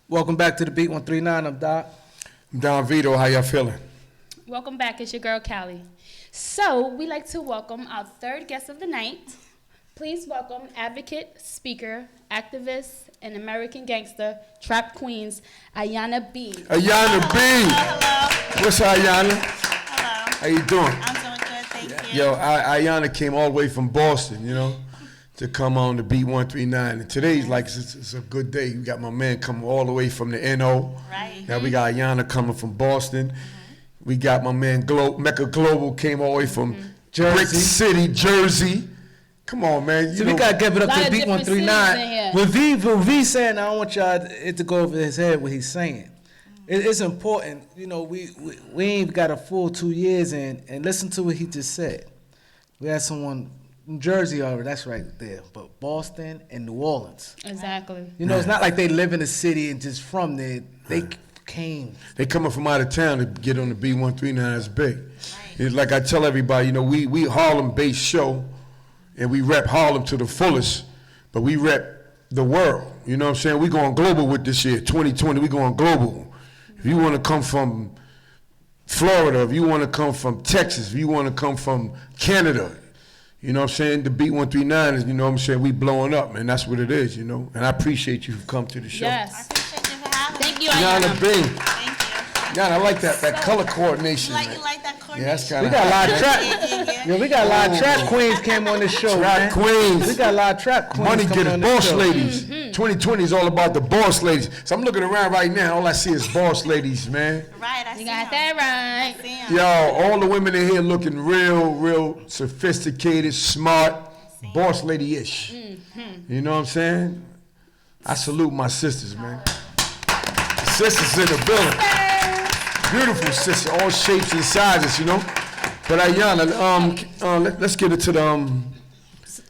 Welcome back to the Beat 139. I'm Doc. I'm Don Vito. How y'all feeling? Welcome back. It's your girl, Callie. So, we'd like to welcome our third guest of the night. Please welcome advocate, speaker, activist, and American gangster, trap queens, Ayanna B. Ayanna B. Hello. What's up, Ayanna? Hello. How you doing? I'm doing good, thank you. Yo, Ayanna came all the way from Boston, to come on the Beat 139. And today's like, it's a good day. We got my man coming all the way from the NO. Right. Now we got Ayanna coming from Boston. We got my man Mecca Global came all the way from Brick City, Jersey. Come on, man. So we gotta give it up Lot to the of Beat different 139. When V saying, I don't want y'all it to go over his head what he's saying. It's important. We ain't got a full 2 years in, and listen to what he just said. We had someone in Jersey already, that's right there, but Boston and New Orleans. Exactly. It's not like they live in the city and just from there. They came. They coming from out of town to get on the B139. That's big. It's like I tell everybody, we Harlem-based show, and we rep Harlem to the fullest, but we rep the world. You know what I'm saying? We going global with this year. 2020, we going global. If you want to come from Florida, if you want to come from Texas, if you want to come from Canada, you know what I'm saying? The Beat 139 is, we blowing up, man. That's what it is, And I appreciate you for coming to the show. Yes. I appreciate you for having Thank me. you, Ayanna Ayanna. B. Thank you. Yeah, I like that color coordination. You like that coordination? Yeah, that's kind We of. got a lot of trap. Yeah. We got a lot of trap queens came on this show, Trap man. queens. We got a lot of trap queens Money coming getters, on this boss show. ladies. 2020 is all about the boss ladies. So I'm looking around right now. All I see is boss ladies, man. Right, I see You got him. that I right. see him. Yo, all the women in here looking real sophisticated, smart, boss lady-ish. You know what I'm saying? I salute my sisters, man. The sisters in the building. Beautiful sisters, all shapes and sizes, But Ayanna, let's get into the,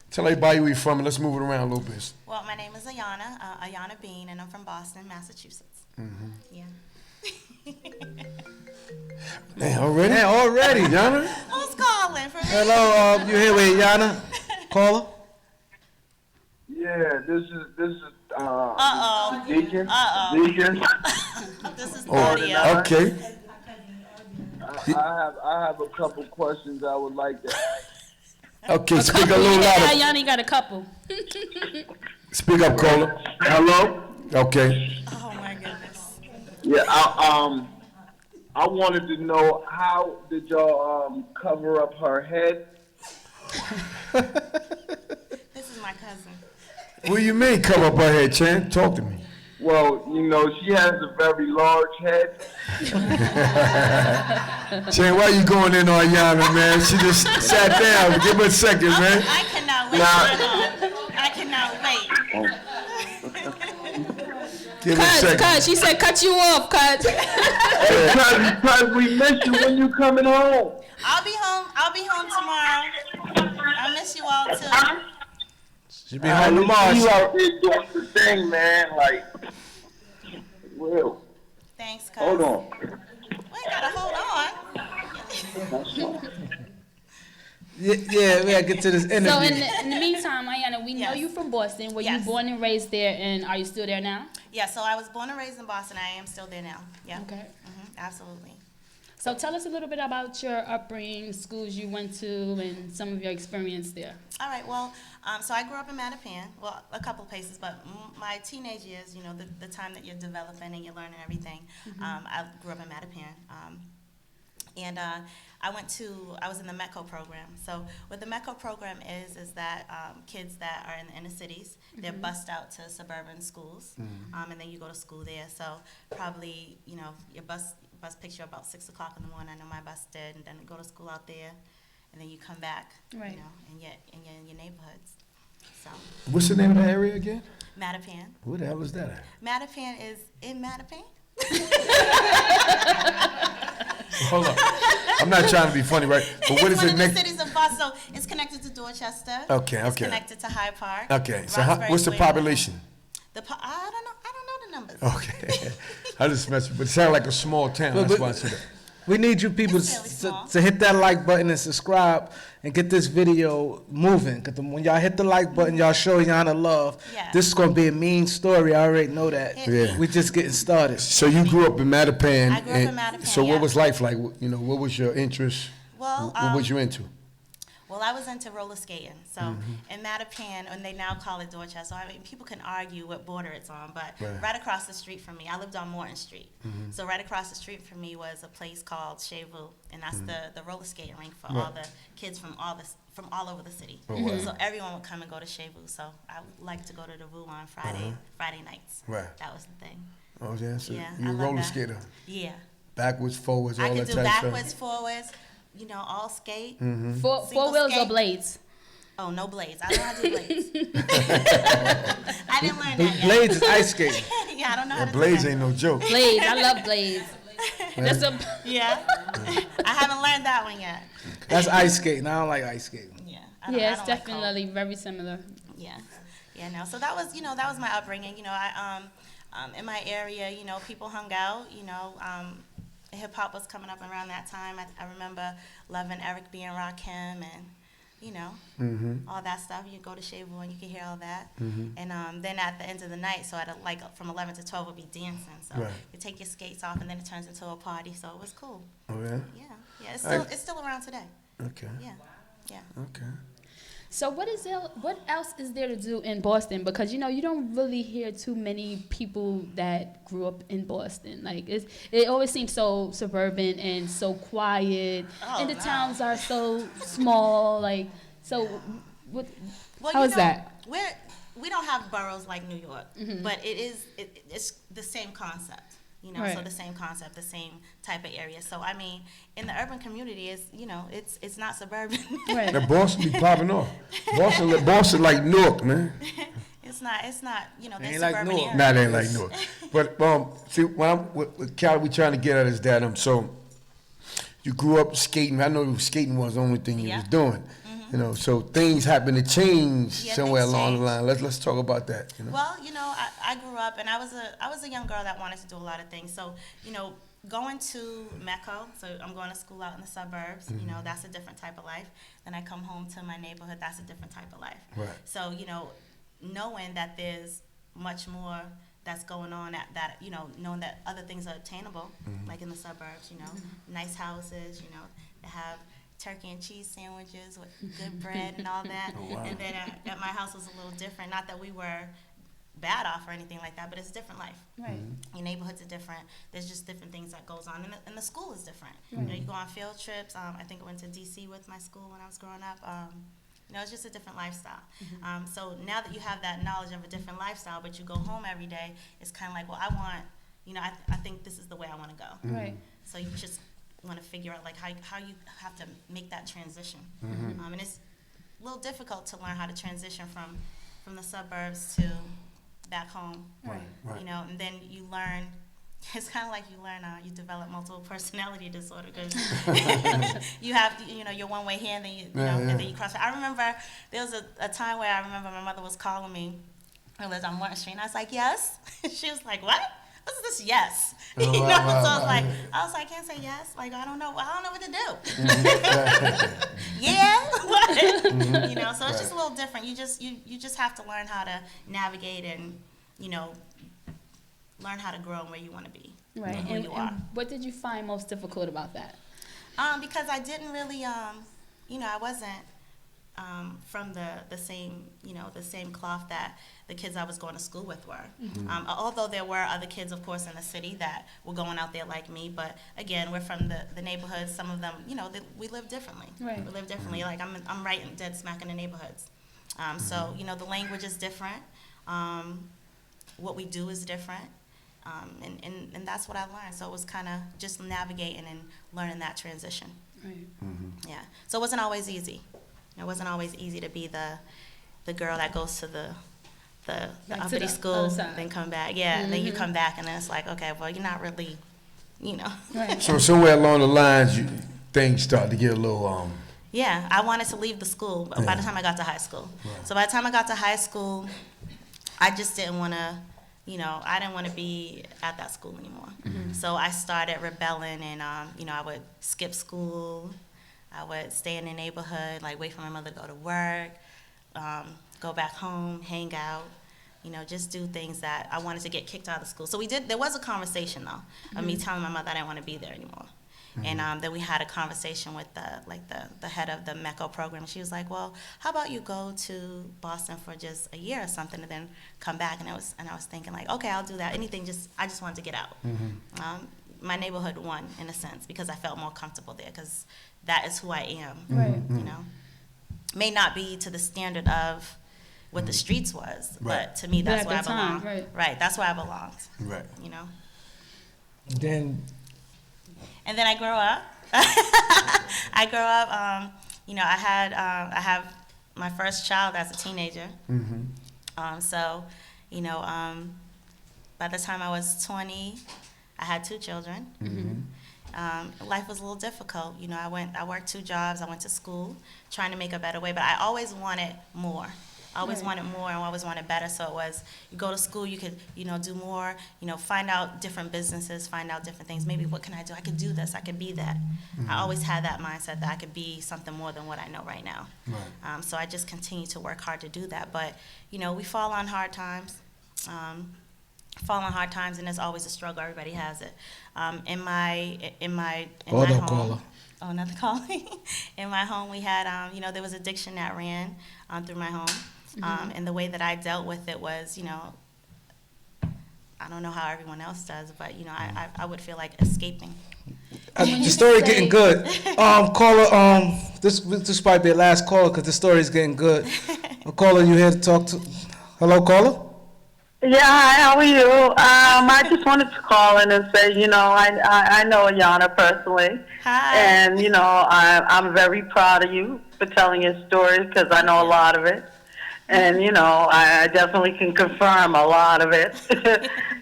tell everybody where you're from and let's move it around a little bit. Well, my name is Ayanna, Ayanna Bean, and I'm from Boston, Massachusetts. Yeah. Man, already? Man, already. Ayanna? Who's calling for me? Hello, you here with Ayanna? Caller? Yeah, this is Uh-oh. Deacon. Uh-oh. Deacon. This is Oh, audio. okay. I have a couple questions I would like to ask. Okay, speak a Couple. little Yeah, louder. Ayanna, you got a couple. Speak up, caller. Hello. Okay. Oh, my goodness. Yeah, I wanted to know how did y'all cover up her head? This is my cousin. What do you mean cover up her head, Chan? Talk to me. Well, she has a very large head. Chan, why you going in on Ayanna, man? She just sat down. Give her a second, man. I cannot wait. I cannot wait. Give her a second. Cut. She said cut you off, cut. Because we miss you when you coming home. I'll be home tomorrow. I miss you all too. She be home tomorrow. You out there doing the thing, man. Like, real. Thanks, cuz. Hold on. We gotta hold on. Yeah, we gotta get to this interview. So in the meantime, Ayanna, we know Yes. you from Boston. Were you Yes. born and raised there, and are you still there now? Yeah, so I was born and raised in Boston. I am still there now. Yeah. Okay. Absolutely. So tell us a little bit about your upbringing, schools you went to, and some of your experience there. All right. Well, so I grew up in Mattapan. Well, a couple places, but my teenage years, the time that you're developing and you're learning everything. I grew up in Mattapan. And I was in the METCO program. So what the METCO program is that kids that are in the inner cities, they're bused out to suburban schools, and then you go to school there. So probably, your bus picks you up about 6 o'clock in the morning. I know my bus did, and then go to school out there, and then you come back, Right. in your neighborhoods. So What's the name of the area again? Mattapan. Where the hell is that at? Mattapan is in Mattapan. Hold on. I'm not trying to be funny, right? But what is It's one it of the next? cities of Boston. So it's connected to Dorchester. Okay, It's okay. connected to Hyde Park. Okay, so Roxbury what's the Square. population? I don't know the numbers. Okay. I just messed with, but it sounds like a small town. That's why I said that. We need you people It's really small. to hit that like button and subscribe and get this video moving. Cause when y'all hit the like button, y'all show Ayanna love. Yeah. This is gonna be a mean story. I already know that. Yeah. We just getting started. So you grew up in Mattapan. I grew up in Mattapan, So yeah. what was life like? You know, what was your interest? Well, What was you into? Well, I was into roller skating. So in Mattapan, and they now call it Dorchester. So I mean, people can argue what border it's on, but right across the street from me, I lived on Morton Street. So right across the street from me was a place called Chez Vu, and that's the roller skating rink for all the kids from all over the city. So everyone would come and go to Chez Vu. So I would like to go to the Vu on Friday nights. Right. That was the thing. Oh yeah, so Yeah, you I a love roller that. skater. Yeah. Backwards, forwards, all I that could do type of stuff. backwards, forwards, all skate. Four Single wheels or skate. blades? Oh, no blades. I don't know how to do blades. I didn't learn that yet. Blades is ice skating. Yeah, I don't know how That to blades do that. ain't no joke. Blades. I love blades. That's a Yeah. I haven't learned that one yet. That's ice skating. I don't like ice skating. Yeah. yeah. It's I don't like cold. definitely very similar. Yeah. Yeah, no. So that was, that was my upbringing. I in my area, people hung out, hip hop was coming up around that time. I remember loving Eric B. and Rakim and all that stuff. You go to Chez Vu and you can hear all that. And then at the end of the night, so at from 11 to 12 would be dancing. So Right. you take your skates off and then it turns into a party. So it was cool. Oh yeah. Yeah. It's still around today. Okay. Yeah. Okay. So what else is there to do in Boston? Because you don't really hear too many people that grew up in Boston. Like it always seems so suburban and so quiet, Oh, and the no. towns are so small. Like so, what? Well, how is that? We don't have boroughs like New York, but it's the same concept. So Right. the same concept, the same type of area. So I mean, in the urban community, it's not suburban. Right. That Boston be popping off. Boston like Newark, man. It's not. There's Ain't like suburban Newark. areas. Nah, they ain't like Newark. But see, when I'm with Callie, we trying to get at is that so you grew up skating. I know skating was the only thing you Yeah. was doing. So things happen to change Yeah, somewhere things along change. the line. Let's talk about that. Well, I grew up and I was a young girl that wanted to do a lot of things. So, going to Mecca, so I'm going to school out in the suburbs, that's a different type of life. Then I come home to my neighborhood, that's a different type of life. Right. So, knowing that there's much more that's going on knowing that other things are attainable, like in the suburbs, nice houses, that have turkey and cheese sandwiches with good bread and all that. wow. And then at my house was a little different. Not that we were bad off or anything like that, but it's a different life. Right. Your neighborhoods are different. There's just different things that goes on, and the school is different. You go on field trips. I think I went to DC with my school when I was growing up. It's just a different lifestyle. So now that you have that knowledge of a different lifestyle, but you go home every day, it's kind of like, well, I want, I think this is the way I want to go. Right. So you just want to figure out like how you have to make that transition. And it's a little difficult to learn how to transition from the suburbs to back home. Right. Right. And then you learn. It's kind of like you develop multiple personality disorder because you have, you're one way here and then and then you cross. I remember there was a time where I remember my mother was calling me. I lived on Martin Street, and I was like, yes. She was like, what? What's this? Yes. Oh, So wow. I was like, I can't say yes. Like I don't know what to do. Yeah. What? So it's just a little different. You just have to learn how to navigate and learn how to grow and where you want to be. Right. And who And, you are. and what did you find most difficult about that? Because I didn't really, I wasn't from the same cloth that the kids I was going to school with were. Although there were other kids, of course, in the city that were going out there like me. But again, we're from the neighborhoods. Some of them, we live differently. Right. We live differently. Like I'm right in dead smack in the neighborhoods. So the language is different. What we do is different. And that's what I learned. So it was kind of just navigating and learning that transition. Right. Yeah. So it wasn't always easy. It wasn't always easy to be the girl that goes to the Like to uppity the school, other side. then come back. Yeah. And then you come back, and then it's like, okay, well, you're not really, Right. So somewhere along the lines, things start to get a little Yeah, I wanted to leave the school by the time I got to high school. So by the time I got to high school, I just didn't want to I didn't want to be at that school anymore. So I started rebelling, and I would skip school. I would stay in the neighborhood, like wait for my mother to go to work, go back home, hang out, just do things that I wanted to get kicked out of school. So there was a conversation though, of me telling my mother I didn't want to be there anymore. And then we had a conversation with the head of the MECO program. She was like, well, how about you go to Boston for just a year or something and then come back? And I was thinking like, okay, I'll do that. I just wanted to get out. My neighborhood won in a sense because I felt more comfortable there because that is who I am. Right. May not be to the standard of what the streets was, but to me that's But where at I the time, belong. right. That's where I belonged. Right. Then And then I grew up. I have my first child as a teenager. So, by the time I was 20, I had 2 children. Life was a little difficult. I worked 2 jobs. I went to school trying to make a better way, but I always wanted more. I always wanted more and always wanted better. So it was, you go to school, you could, do more, find out different businesses, find out different things. Maybe what can I do? I could do this. I could be that. I always had that mindset that I could be something more than what I know right now. Right. So I just continue to work hard to do that. But, we fall on hard times. And there's always a struggle. Everybody has it. In my don't home. call her. Oh, another call. In my home, we had, there was addiction that ran through my home. And the way that I dealt with it was, I don't know how everyone else does, but, I would feel like escaping. The story getting good. Caller, this might be the last caller because the story is getting good. Caller, you here to talk to? Hello, caller? Yeah, hi, how are you? I just wanted to call in and say, I know Ayanna personally. Hi. And, I'm very proud of you for telling your story because I know a lot of it. And, I definitely can confirm a lot of it.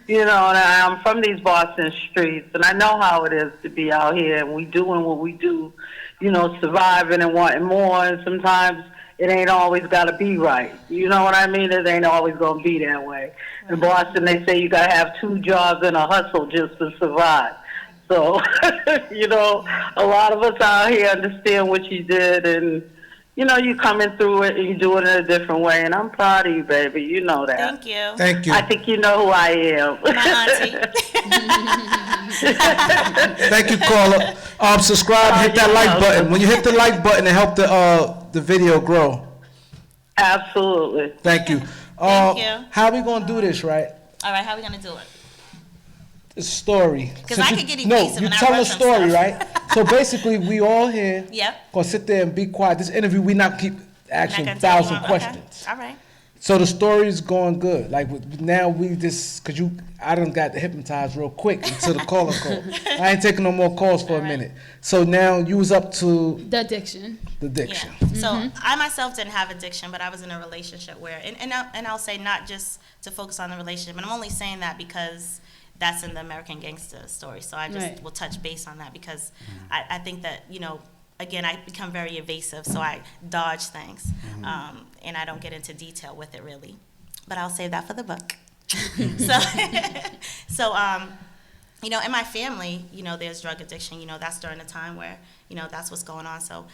And I'm from these Boston streets, and I know how it is to be out here, and we doing what we do, surviving and wanting more, and sometimes it ain't always got to be right. You know what I mean? It ain't always going to be that way. In Boston, they say you got to have 2 jobs and a hustle just to survive. So, a lot of us out here understand what you did, and, you coming through it and you do it in a different way. And I'm proud of you, baby. You know that. Thank you. Thank you. I think you know who I am. My auntie. Thank you, caller. Subscribe, hit that like button. When you hit the like button, it help the video grow. Absolutely. Thank you. Thank you. How we gonna do this, right? All right, how are we going to do it? It's a story. 'Cause I could get evasive No, you and I tell a wrote some story, stuff. right? So basically, we all here Yep. gonna sit there and be quiet. This interview, we not keep asking Not gonna tell you 1,000 more? questions. Okay. All right. So the story's going good. Like now we just, I done got hypnotized real quick until the caller call. I ain't taking no more calls for a minute. So now you was up to The addiction. the addiction. Yeah. So I myself didn't have addiction, but I was in a relationship where, and I'll say not just to focus on the relationship, and I'm only saying that because that's in the American Gangster story. So I just will touch base on that because I think that, again, I become very evasive, so I dodge things, and I don't get into detail with it really. But I'll save that for the book. So, in my family, there's drug addiction. That's during the time where, that's what's going on. So,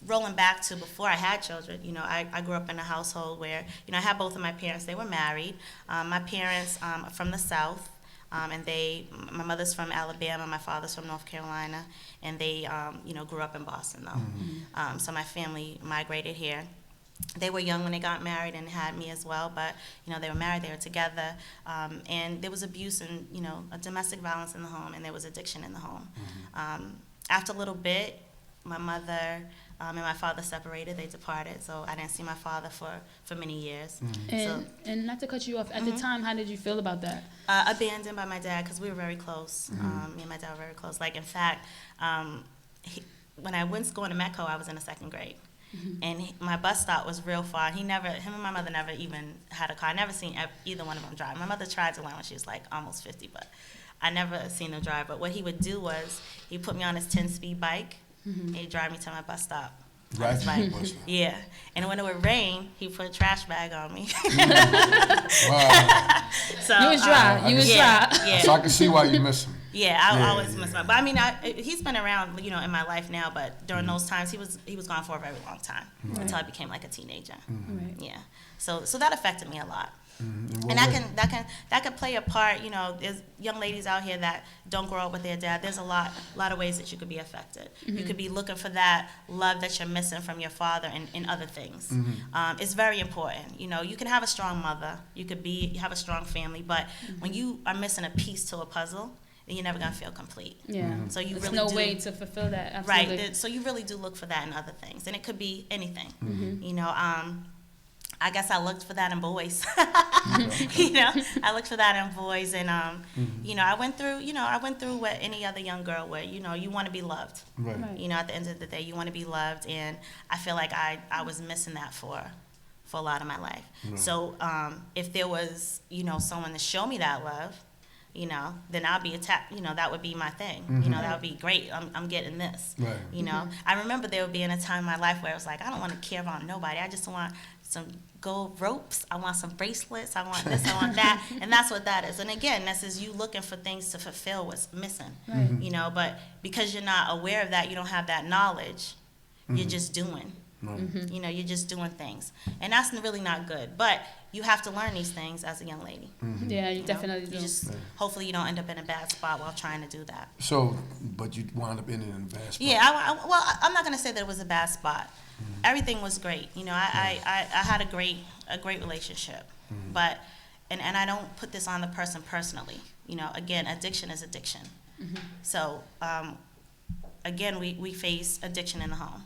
rolling back to before I had children, I grew up in a household where, I had both of my parents. They were married. My parents are from the South. And my mother's from Alabama, my father's from North Carolina, and they, grew up in Boston, though. So my family migrated here. They were young when they got married and had me as well, but, they were married, they were together, and there was abuse and, a domestic violence in the home, and there was addiction in the home. After a little bit, my mother and my father separated, they departed, so I didn't see my father for many years. And not to cut you off, at the time, how did you feel about that? Abandoned by my dad because we were very close. Me and my dad were very close. Like, in fact, when I went going to MECO, I was in the 2nd grade. And my bus stop was real far. Him and my mother never even had a car. I never seen either one of them drive. My mother tried to learn when she was like almost 50, but I never seen them drive. But what he would do was he put me on his 10-speed bike, and he'd drive me to my bus stop. on his Ratchet bike. buster. Yeah, and when it would rain, he put a trash bag on me. Wow. So You was dry. You was yeah, dry. yeah. So I can see why you miss him. Yeah, I Yeah, always yeah. miss my. But I mean, he's been around, in my life now. But during those times, he was gone for a very long time until I became like a teenager. Right. Yeah, so that affected me a lot. Mm-hmm. And that can play a part. There's young ladies out here that don't grow up with their dad. There's a lot of ways that you could be affected. You could be looking for that love that you're missing from your father in other things. It's very important. You can have a strong mother. You could have a strong family, but when you are missing a piece to a puzzle, then you're never gonna feel complete. Yeah. So you There's really no do. way to fulfill that. Absolutely. Right. So you really do look for that in other things, and it could be anything. I guess I looked for that in boys. I looked for that in boys, and I went through what any other young girl would. You want to be loved. Right. Right. At the end of the day, you want to be loved, and I feel like I was missing that for a lot of my life. Right. So if there was someone to show me that love, then I'll be attacked. That would be my thing. That would be great. I'm getting this. Right. I remember there would be in a time in my life where it was like, I don't want to care about nobody. I just want some gold ropes. I want some bracelets. I want this. I want that. And that's what that is. And again, this is you looking for things to fulfill what's missing. Right. But because you're not aware of that, you don't have that knowledge. You're just doing. Right. You're just doing things, and that's really not good. But you have to learn these things as a young lady. Yeah, you definitely do. You just hopefully you don't end up in a bad spot while trying to do that. So, but you wound up in a bad spot. Yeah, I'm not gonna say that it was a bad spot. Everything was great. I had a great relationship, but and I don't put this on the person personally. Again, addiction is addiction. So again, we face addiction in the home.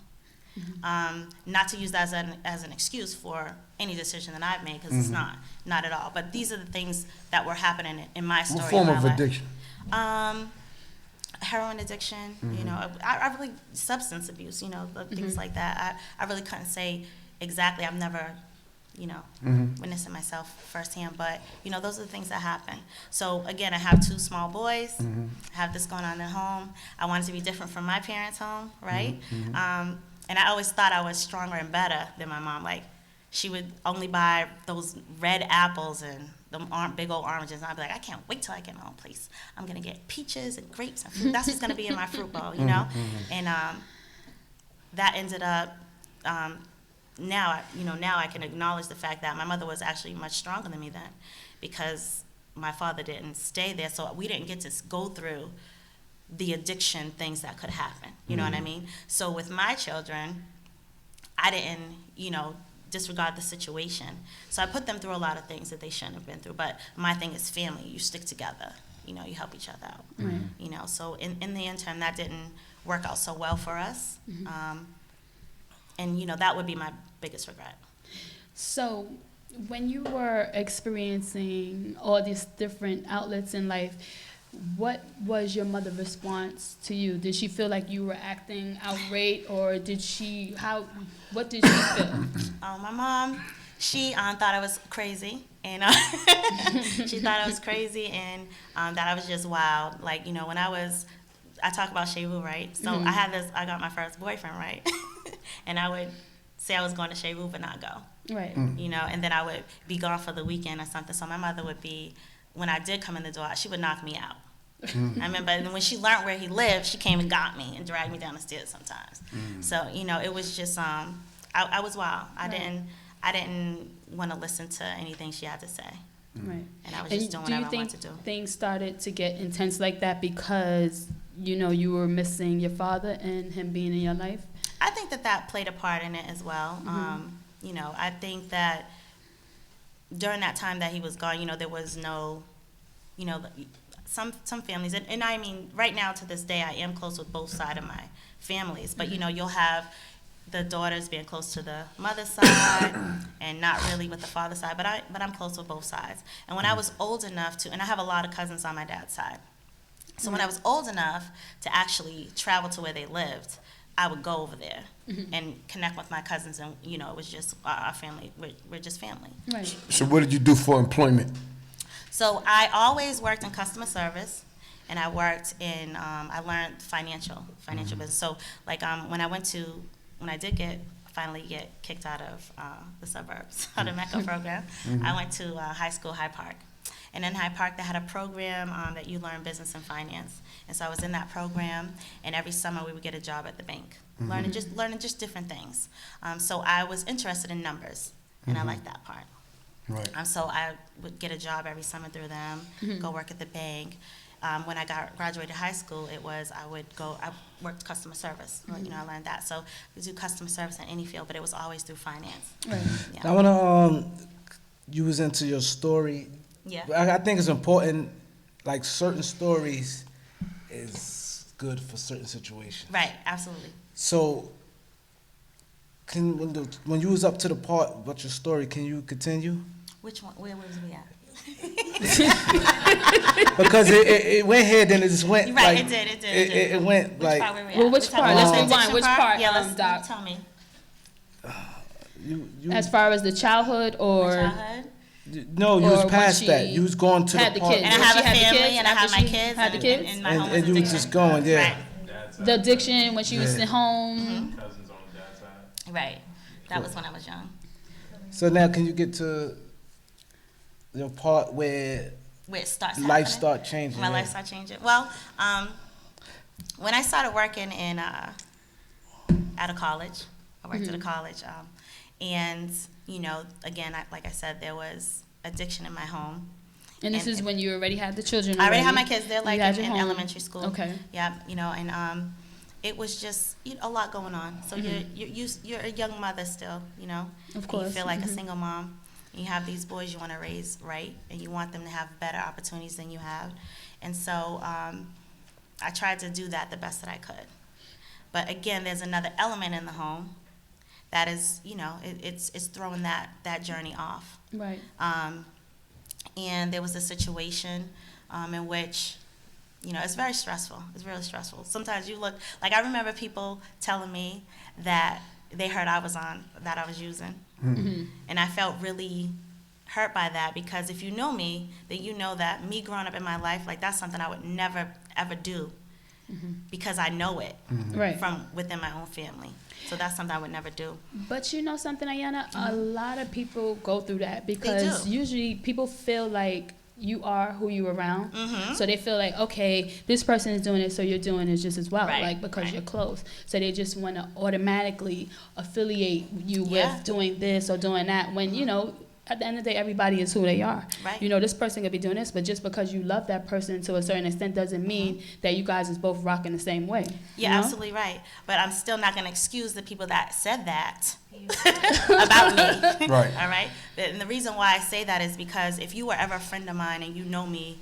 Not to use that as an excuse for any decision that I've made, because it's not at all. But these are the things that were happening in my story. What form in my of life. addiction? Heroin addiction, I really, substance abuse, things like that. I really couldn't say exactly. I've never, witnessed it myself firsthand, but, those are the things that happen. So, again, I have 2 small boys, I have this going on at home. I wanted to be different from my parents' home, right? And I always thought I was stronger and better than my mom. Like, she would only buy those red apples and them big old oranges. And I'd be like, I can't wait till I get my own place. I'm going to get peaches and grapes and fruit. That's what's going to be in my fruit bowl, And that ended up, now I can acknowledge the fact that my mother was actually much stronger than me then, because my father didn't stay there. So we didn't get to go through the addiction things that could happen. You know what I mean? So with my children, I didn't, disregard the situation. So I put them through a lot of things that they shouldn't have been through. But my thing is family. You stick together. You help each other out. So in the interim, that didn't work out so well for us. And, that would be my biggest regret. So when you were experiencing all these different outlets in life, what was your mother's response to you? Did she feel like you were acting outraged, or what did she feel? My mom, she thought I was crazy, and she thought I was crazy, and that I was just wild. Like, when I talk about Shevu, right? So I got my first boyfriend, right? And I would say I was going to Shevu but not go. Right. And then I would be gone for the weekend or something. So my mother would be, when I did come in the door, she would knock me out. I remember when she learned where he lived, she came and got me and dragged me down the stairs sometimes. So, it was just, I was wild. I didn't want to listen to anything she had to say. Right. And I was just doing whatever I wanted to do. Do you think things started to get intense like that because, you were missing your father and him being in your life? I think that played a part in it as well. I think that during that time that he was gone, there was no, some families, and I mean, right now to this day, I am close with both sides of my families, but you'll have the daughters being close to the mother's side and not really with the father's side, but I'm close with both sides. And when I was old enough to, and I have a lot of cousins on my dad's side, so when I was old enough to actually travel to where they lived, I would go over there and connect with my cousins, and it was just our family. We're just family. Right. So what did you do for employment? So I always worked in customer service, and I worked in I learned financial business. So like when I went to when I did finally get kicked out of the suburbs, out of MECA program, I went to high school, Hyde Park. And in Hyde Park, they had a program that you learn business and finance. And so I was in that program, and every summer we would get a job at the bank, learning just different things. So I was interested in numbers, and I liked that part. Right. So I would get a job every summer through them, go work at the bank. When I graduated high school, I worked customer service. I learned that. So we do customer service in any field, but it was always through finance. Right. Yeah. I want to use into your story. Yeah. I think it's important, like certain stories is good for certain situations. Right, absolutely. So, when you was up to the part about your story, can you continue? Which one? Where was we at? Because it went here, then it just went. Right, like, it did. It went Which like. part were we at? Well, which We talking part? about Let's the rewind. addiction Which part, Yeah, Doc? tell me. You, As far as the childhood or Childhood. no, you or was when past she that. You was going to had the the part. kids. And I When have she a had the family, kids, and I have after my she kids, had the kids? and my home was And you was addiction. just going, yeah. Right. the addiction when she was Yeah. at home. Cousins on the dad's side. Right. That was when I was young. So now, can you get to the part where Where it starts life happening. start changing? My yeah. life started changing. Well, when I started working at a college, I worked at a college, and again, like I said, there was addiction in my home. And this And- is when you already had the children. I already had my kids. They're like You had in your home. elementary school. Okay. Yeah, and it was just a lot going on. So you're a young mother still, Of and course. you feel like a single mom. You have these boys you want to raise right, and you want them to have better opportunities than you have. And so I tried to do that the best that I could. But again, there's another element in the home that is, it's throwing that journey off. Right. And there was a situation in which, it's very stressful. It's really stressful. Sometimes you look, like I remember people telling me that they heard I was using. Mm-hmm. And I felt really hurt by that, because if you know me, then you know that me growing up in my life, like that's something I would never, ever do, because I know it Right. from within my own family. So that's something I would never do. But you know something, Ayanna? A lot of people go through that because do. usually people feel like you are who you around. Mhm. So they feel like, okay, this person is doing it, so you're doing it just as well, Right, like because right. you're close. So they just want to automatically affiliate you Yeah. with doing this or doing that when, at the end of the day, everybody is who they are. Right. This person could be doing this, but just because you love that person to a certain extent doesn't mean that you guys is both rocking the same way. You're you know? absolutely right. But I'm still not going to excuse the people that said that about me. Right. All right? And the reason why I say that is because if you were ever a friend of mine and you know me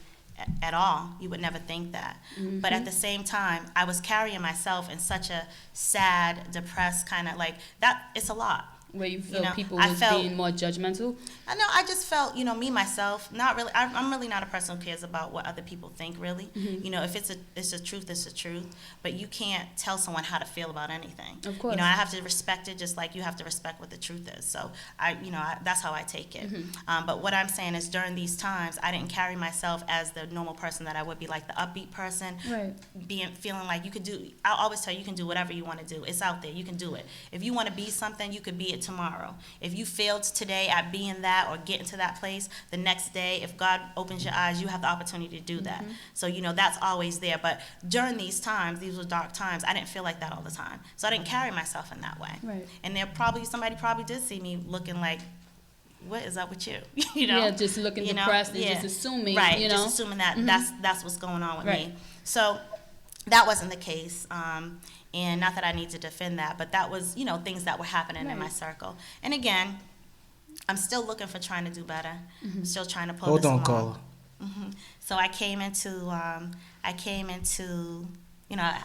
at all, you would never think that. But at the same time, I was carrying myself in such a sad, depressed kind of like that. It's a lot. Where you feel people I was felt- being more judgmental. I know. I just felt, me myself. Not really. I'm really not a person who cares about what other people think. Really, if it's a truth, it's a truth. But you can't tell someone how to feel about anything. Of course. I have to respect it, just like you have to respect what the truth is. So that's how I take it. But what I'm saying is, during these times, I didn't carry myself as the normal person that I would be, like the upbeat person. Right. Feeling like you could do. I'll always tell you, you can do whatever you want to do. It's out there. You can do it. If you want to be something, you could be it tomorrow. If you failed today at being that or getting to that place, the next day, if God opens your eyes, you have the opportunity to do that. So, that's always there. But during these times, these were dark times, I didn't feel like that all the time. So I didn't carry myself in that way. Right. And somebody probably did see me looking like, what is up with you? Yeah, just looking You know? depressed and Yeah. just assuming, Right, you know. just assuming that that's what's going on with Right. me. So that wasn't the case. And not that I need to defend that, but that was, things that were happening in my Right. circle. And again, I'm still looking for trying to do better. I'm still trying to pull Hold this on, along. caller. So I came into, I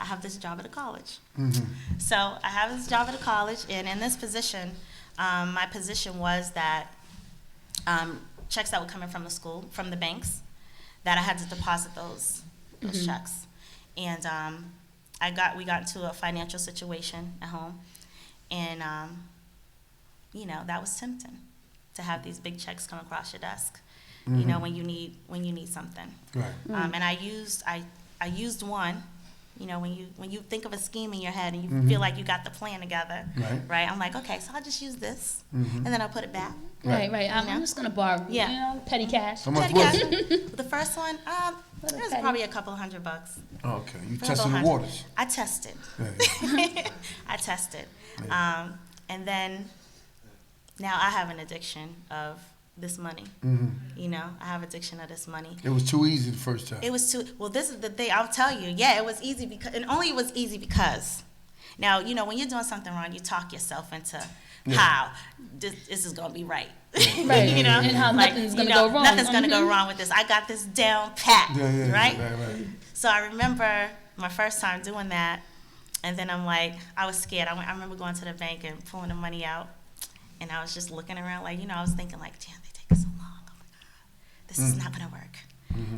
have this job at a college. So I have this job at a college, and in this position, my position was that checks that were coming from the school, from the banks, that I had to deposit those checks. And we got into a financial situation at home, and that was tempting to have these big checks come across your desk. When you need something. Right. And I used one You know, when you think of a scheme in your head and you feel like you got the plan together, right? I'm like, okay, so I'll just use this, and then I'll put it back. Right. I'm just gonna borrow. Yeah. You know, petty cash. How much Petty was it? cash. The first one, it was probably a couple $100. Okay, you A couple testing the hundred. waters. I tested. Yeah. I tested. And then now I have an addiction of this money. You know, I have addiction of this money. It was too easy the first time. It was too, well, this is the thing, I'll tell you, yeah, it was easy because, and only it was easy because, now, you know, when you're doing something wrong, you talk yourself into how this is going to be right. Right. You know? And how nothing's gonna go wrong. Nothing's going to go wrong with this. I got this down pat, right? Right. So I remember my first time doing that, and then I'm like, I was scared. I remember going to the bank and pulling the money out, and I was just looking around like, you know, I was thinking like, damn, they take so long. Oh my God, this is not gonna work.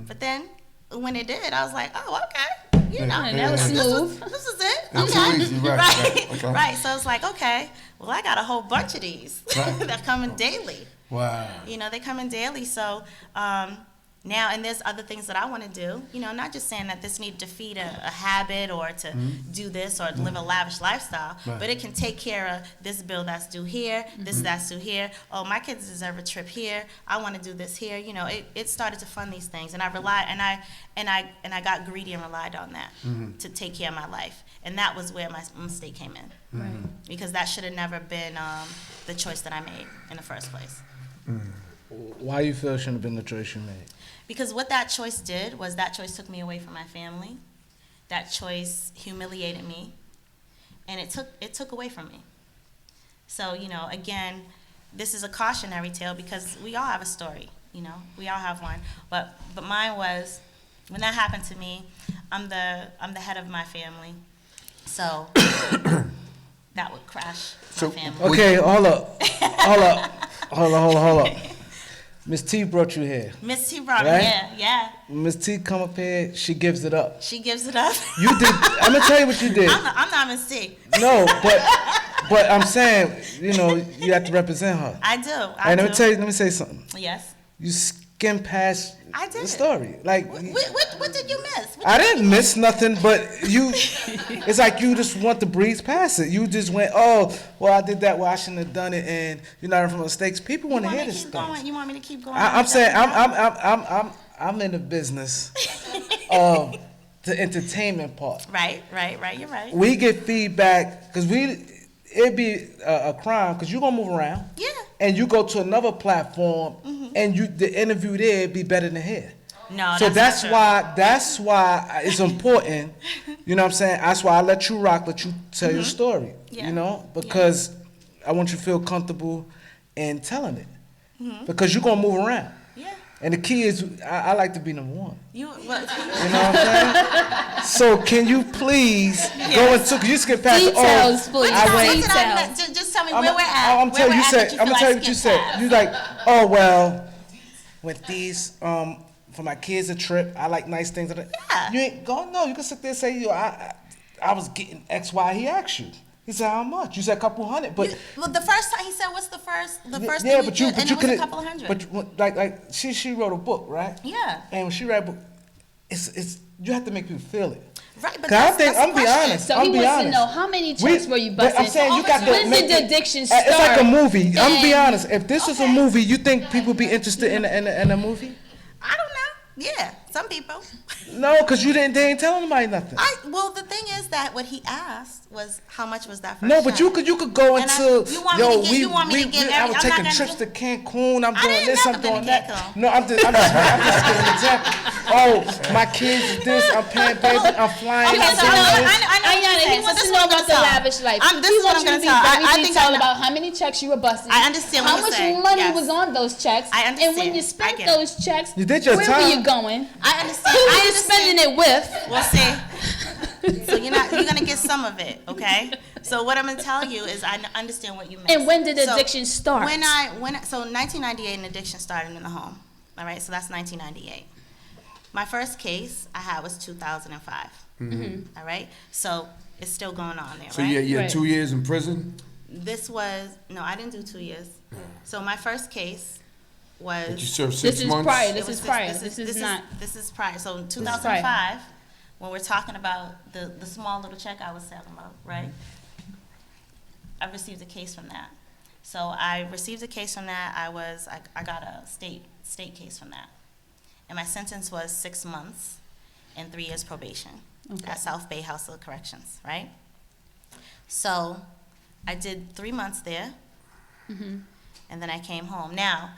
But then when it did, I was like, oh, okay, you know, And that was smooth. this is it. That's Okay, so easy, right, okay. right. So it's like, okay, well, I got a whole bunch of these Right. that come in daily. Wow. You know, they come in daily. So now, and there's other things that I want to do. You know, not just saying that this need to defeat a habit or to do this or live a lavish lifestyle, Right. but it can take care of this bill that's due here, this that's due here. Oh, my kids deserve a trip here. I want to do this here. You know, it started to fund these things, and I relied, and I got greedy and relied on that to take care of my life, and that was where my mistake came in. Right. Because that should have never been the choice that I made in the first place. Why you feel it shouldn't have been the choice you made? Because what that choice did was that choice took me away from my family. That choice humiliated me, and it took away from me. So, you know, again, this is a cautionary tale because we all have a story. You know, we all have one. But mine was, when that happened to me, I'm the head of my family, so that would crash my family. Okay, hold up. Miss T brought you here. Miss T brought me, Right? yeah. Miss T come up here, she gives it up. She gives it up. You did. I'm gonna tell you what you did. I'm not Miss T. No, but I'm saying, you know, you have to represent her. I do. And let me say something. Yes. You skimmed past I did. the story. Like, What did you miss? I didn't miss nothing, but it's like you just want to breeze past it. You just went, oh, well, I did that, well, I shouldn't have done it, and you learn from mistakes. People want to hear this stuff. You want me to keep going? I'm saying, I'm in the business of the entertainment part. Right. You're right. We get feedback, because it'd be a crime, because you're going to move around. Yeah. And you go to another platform, and the interview there would be better than here. No, So that's not that's why it's important. You know what I'm saying? That's why I let you rock, let you tell your story. Yeah. You know, because I want you to feel comfortable in telling it. Because you're gonna move around. Yeah. And the key is, I like to be number one. You You know what I'm saying? So can you please go into, cause you skip past Details, please. Just tell me where we're at. I'm telling you said. I'm gonna tell you what you said. You like, oh well, with these for my kids a trip. I like nice things. Yeah. You ain't go. No, you can sit there and say, yo, I was getting X, Y. He asked you. He said how much? You said a couple hundred, but Well, the first time he said, "What's the first?" The first yeah, thing but he you did, but and you it was a couldn't. couple hundred. But like she wrote a book, right? Yeah. And when she write a book, it's you have to make people feel it. Right, but 'Cause I that's think the I'm be question. honest. So I'm he be wants honest. to know how many checks were you but busting? I'm saying you got when did the addiction start? It's like a movie. I'm be And- honest. If this was a movie, you think people be interested in a movie? I don't know. Yeah, some people. No, because they ain't telling nobody nothing. Well, the thing is that what he asked was how much was that first No, but check? you could go And into you want me to give- you want me to give I was I'm not taking gonna trips do- to Cancun. I'm I doing didn't this. never I'm been doing to that. Cancun. No, I'm just giving an example. Oh, my kids is this. I'm paying baby. I'm flying. Okay, I'm so doing I this. know what Ayanna, you're he saying. wants So to this know is what I'm about the gonna tell. lavish life. This He is what wants I'm you to gonna be tell. very I think detailed I know. about how many checks you were busting. I understand what how you're much saying. money Yes. was on those checks. I And when understand. you I spent get it. those checks, You did your where time. were you going? I understand. Who I were you understand. spending it with? Well, see. So you're gonna get some of it, okay? So what I'm gonna tell you is I understand what you meant. And when did So addiction start? So 1998, an addiction started in the home. All right, so that's 1998. My first case I had was 2005. All right, so it's still going on there, So right? you had Right. 2 years in prison? No, I didn't do 2 years. So my first case was. But you served This 6 is months? prior. It This was is prior. This is not. This is prior. So in is 2005, when we're talking about the small little check I was talking about, right? I received a case from that. So I received a case from that. I got a state case from that. And my sentence was 6 months and 3 years probation at South Bay House of Corrections, right? So I did 3 months there, and then I came home. Now,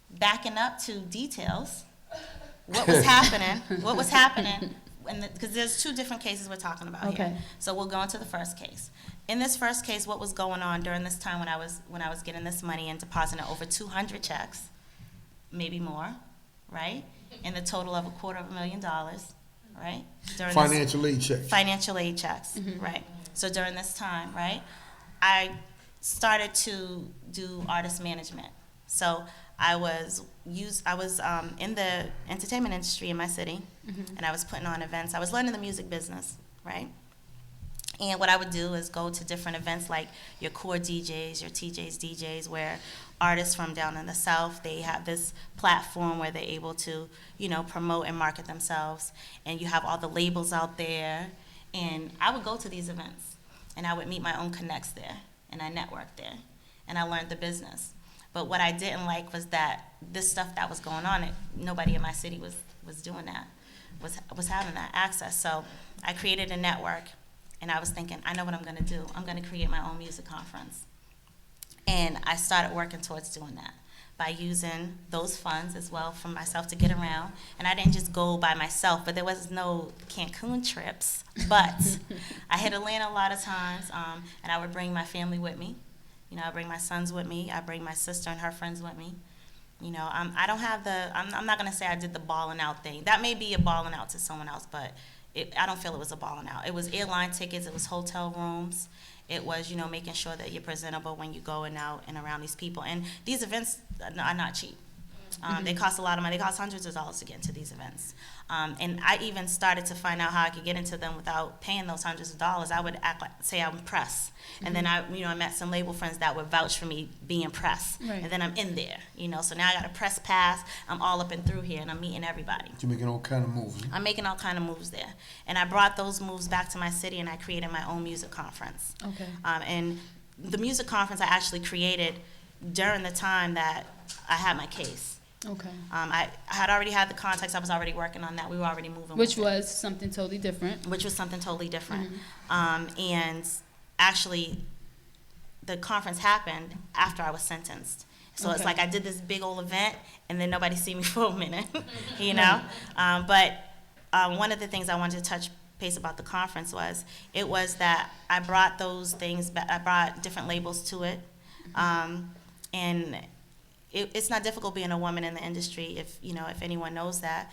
backing up to details, what was happening, because there's 2 different cases we're talking about here. So we'll go into the first case. In this first case, what was going on during this time when I was getting this money and depositing over 200 checks, maybe more, right? In the total of $250,000, right? Financial aid checks. Financial aid checks, right? So during this time, right, I started to do artist management. So I was in the entertainment industry in my city, and I was putting on events. I was learning the music business, right? And what I would do is go to different events like your core DJs, your TJs, DJs, where artists from down in the South, they have this platform where they're able to, promote and market themselves. And you have all the labels out there. And I would go to these events, and I would meet my own connects there, and I networked there, and I learned the business. But what I didn't like was that this stuff that was going on, nobody in my city was doing that, was having that access. So I created a network. And I was thinking, I know what I'm going to do. I'm going to create my own music conference. And I started working towards doing that by using those funds as well for myself to get around. And I didn't just go by myself, but there was no Cancun trips. But I hit Atlanta a lot of times, and I would bring my family with me. I bring my sons with me. I bring my sister and her friends with me. I don't have I'm not going to say I did the balling out thing. That may be a balling out to someone else, but I don't feel it was a balling out. It was airline tickets. It was hotel rooms. It was, making sure that you're presentable when you go out and around these people. And these events are not cheap. They cost a lot of money. They cost hundreds of dollars to get into these events. And I even started to find out how I could get into them without paying those hundreds of dollars. I would say I'm press. And then I met some label friends that would vouch for me being press. Right. And then I'm in there, So now I got a press pass. I'm all up and through here, and I'm meeting everybody. You're making all kind of moves. I'm making all kind of moves there. And I brought those moves back to my city, and I created my own music conference. Okay. And the music conference I actually created during the time that I had my case. Okay. I had already had the contacts. I was already working on that. We were already moving. Which was something totally different. And actually, the conference happened after I was sentenced. So it's like I did this big old event, and then nobody see me for a minute, But one of the things I wanted to touch base about the conference was that I brought those things. I brought different labels to it, and it's not difficult being a woman in the industry if anyone knows that.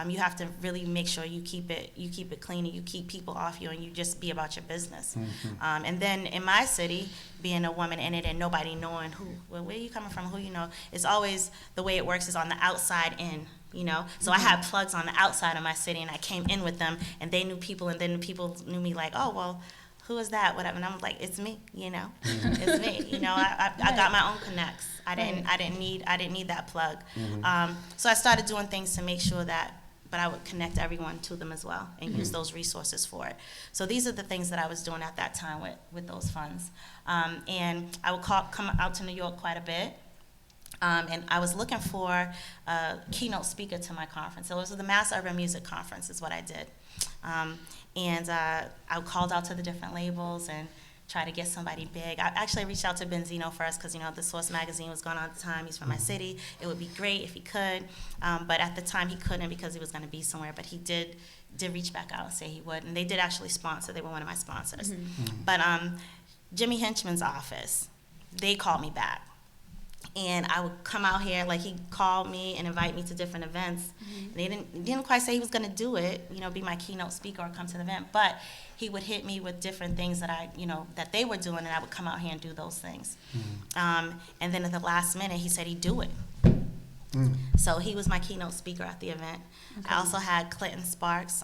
You have to really make sure you keep it clean, and you keep people off you, and you just be about your business. And then in my city, being a woman in it and nobody knowing where are you coming from, it's always the way it works is on the outside in. So I had plugs on the outside of my city, and I came in with them, and they knew people, and then people knew me like, oh, well, who is that, whatever, and I'm like, it's me, it's me, I got my own connects. I didn't need that plug. So I started doing things to make sure but I would connect everyone to them as well and use those resources for it. So these are the things that I was doing at that time with those funds. And I would come out to New York quite a bit. And I was looking for a keynote speaker to my conference. So it was the Mass Urban Music Conference is what I did. And I called out to the different labels and tried to get somebody big. I actually reached out to Benzino first because, the Source magazine was going on at the time. He's from my city. It would be great if he could. But at the time he couldn't because he was going to be somewhere. But he did reach back out and say he would. And they did actually sponsor. They were one of my sponsors. But Jimmy Hinchman's office, they called me back. And I would come out here, like he called me and invite me to different events. And he didn't quite say he was going to do it, be my keynote speaker or come to the event, but he would hit me with different things that that they were doing, and I would come out here and do those things. And then at the last minute, he said he'd do it. So he was my keynote speaker at the event. I also had Clinton Sparks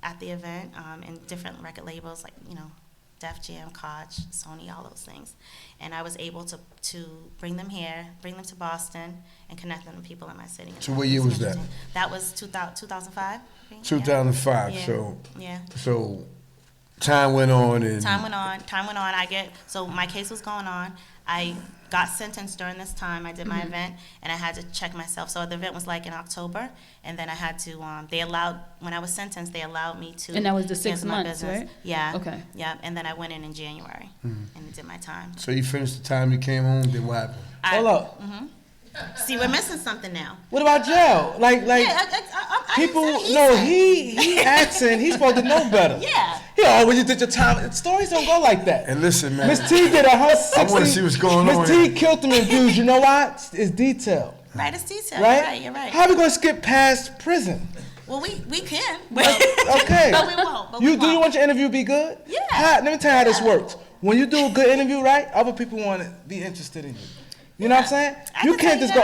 at the event, and different record labels like, Def Jam, Koch, Sony, all those things. And I was able to bring them here, bring them to Boston, and connect them to people in my city. So what year was that? That was 2005. Yeah. 2005. Yeah. Yeah. So time went on and Time went on. So my case was going on. I got sentenced during this time. I did my event, and I had to check myself. So the event was like in October, and then I had to. When I was sentenced, they allowed me to. And that was the 6 cancel my months, business. right? Yeah. Okay. Yeah, and then I went in January and did my time. so you finished the time you came home. Then what happened? Hold up. See, we're missing something now. What about jail? Like people. No, he asking. He's supposed to know better. Yeah. Yeah, when you did your time, stories don't go like that. And listen, man. Miss T did 160. I wanna see what's going on Miss T killed him in views. You know why? It's detail, Right, it's detailed. right? You're right. How we gonna skip past prison? Well, we can. Okay. But we won't. Do you want your interview to be good? Yeah. Let me tell you how this works. When you do a good interview, right, other people want to be interested in you. You know what I'm saying? I You can can't tell just you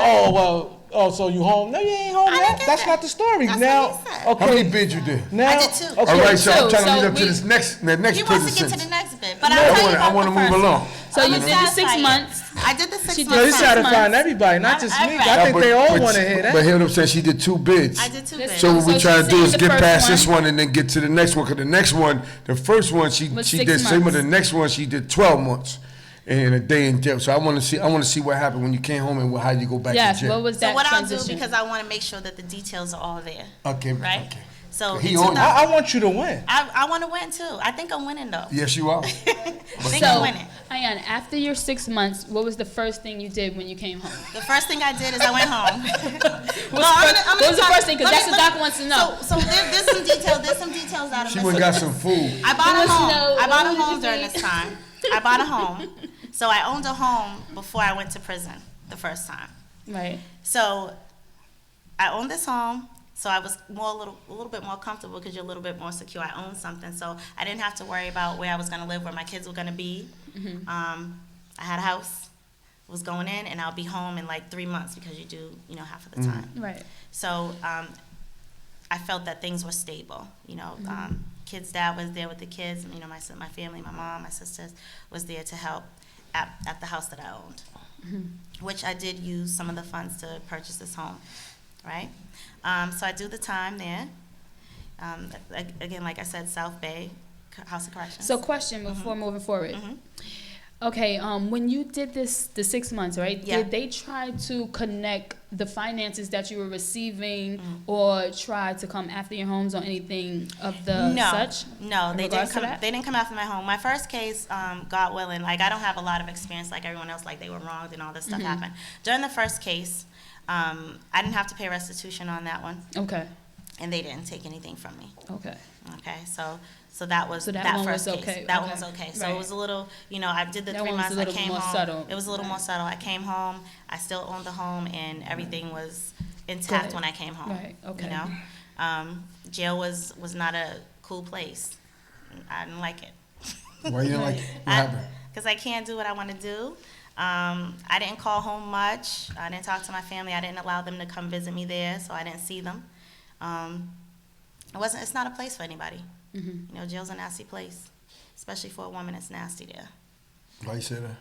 go, so you home? No, you ain't home I yet. didn't get That's that. not the story. That's Now, what he said. How many okay. bids you did? Now, I did two. Okay. All right, so I'm trying to So lead up to we- the next He wants prison to get to sentence. the next bit, but No, I'll tell you I about want to the move first. along. So you I'm did the 6 satisfied. months. I did the 6 She did So months. you 6 satisfying months. everybody, not just I'm me. right. I think they all But- want to hear But that. hear what I'm saying? She did 2 bids. I did two This- bids. So what So we trying to she's do saying is the get first past one. this one and then get to the next one. Cause the next one, the first one she Was she 6 did same with months. the next one she did 12 months and a day in jail. So I want to see what happened when you came home and how you go back Yes, to jail. what was So that what I'll do, transition? because I want to make sure that the details are all there. Okay, Right? okay. So He in on it. 2000 I want you to win. I want to win too. I think I'm winning though. Yes, you are. I think So, I'm winning. Ayanna, after your 6 months, what was the first thing you did when you came home? The first thing I did is I went home. What was the first thing? 'Cause that's what Doc wants to know. So there's some details. There's some details out of She this. went and got some food. I bought a wants to home. know, I bought a what did home you during think? this time. I bought a home. So I owned a home before I went to prison the first time. Right. So I owned this home. So I was a little bit more comfortable because you're a little bit more secure. I owned something, so I didn't have to worry about where I was going to live, where my kids were going to be. I had a house, was going in, and I'll be home in like 3 months because you do, half of the time. Right. So I felt that things were stable. Kids' dad was there with the kids. My family, my mom, my sisters was there to help at the house that I owned, which I did use some of the funds to purchase this home, right? So I do the time there. Again, like I said, South Bay House of Corrections. So question before moving forward. Okay, when you did the 6 months, right? Yeah. Did they try to connect the finances that you were receiving or try to come after your homes or anything of the such? No, in they didn't regards to come. that? They didn't come after my home. My first case, God willing, like I don't have a lot of experience like everyone else. Like they were wronged and all this stuff happened. During the first case, I didn't have to pay restitution on that one, Okay. and they didn't take anything from me. Okay. Okay, so that was So that that one first was case. okay, That one okay. was okay. So Right. it was a little, I did the That 3 one was months. a little I came more home. subtle. It was a little more subtle. I came home. I still owned the home, and everything was intact Good. when I came home. Right, okay. Jail was not a cool place. I didn't like it. Why you didn't like it? What happened? Because I can't do what I want to do. I didn't call home much. I didn't talk to my family. I didn't allow them to come visit me there, so I didn't see them. It's not a place for anybody. Jail's a nasty place, especially for a woman. It's nasty there Why you say that?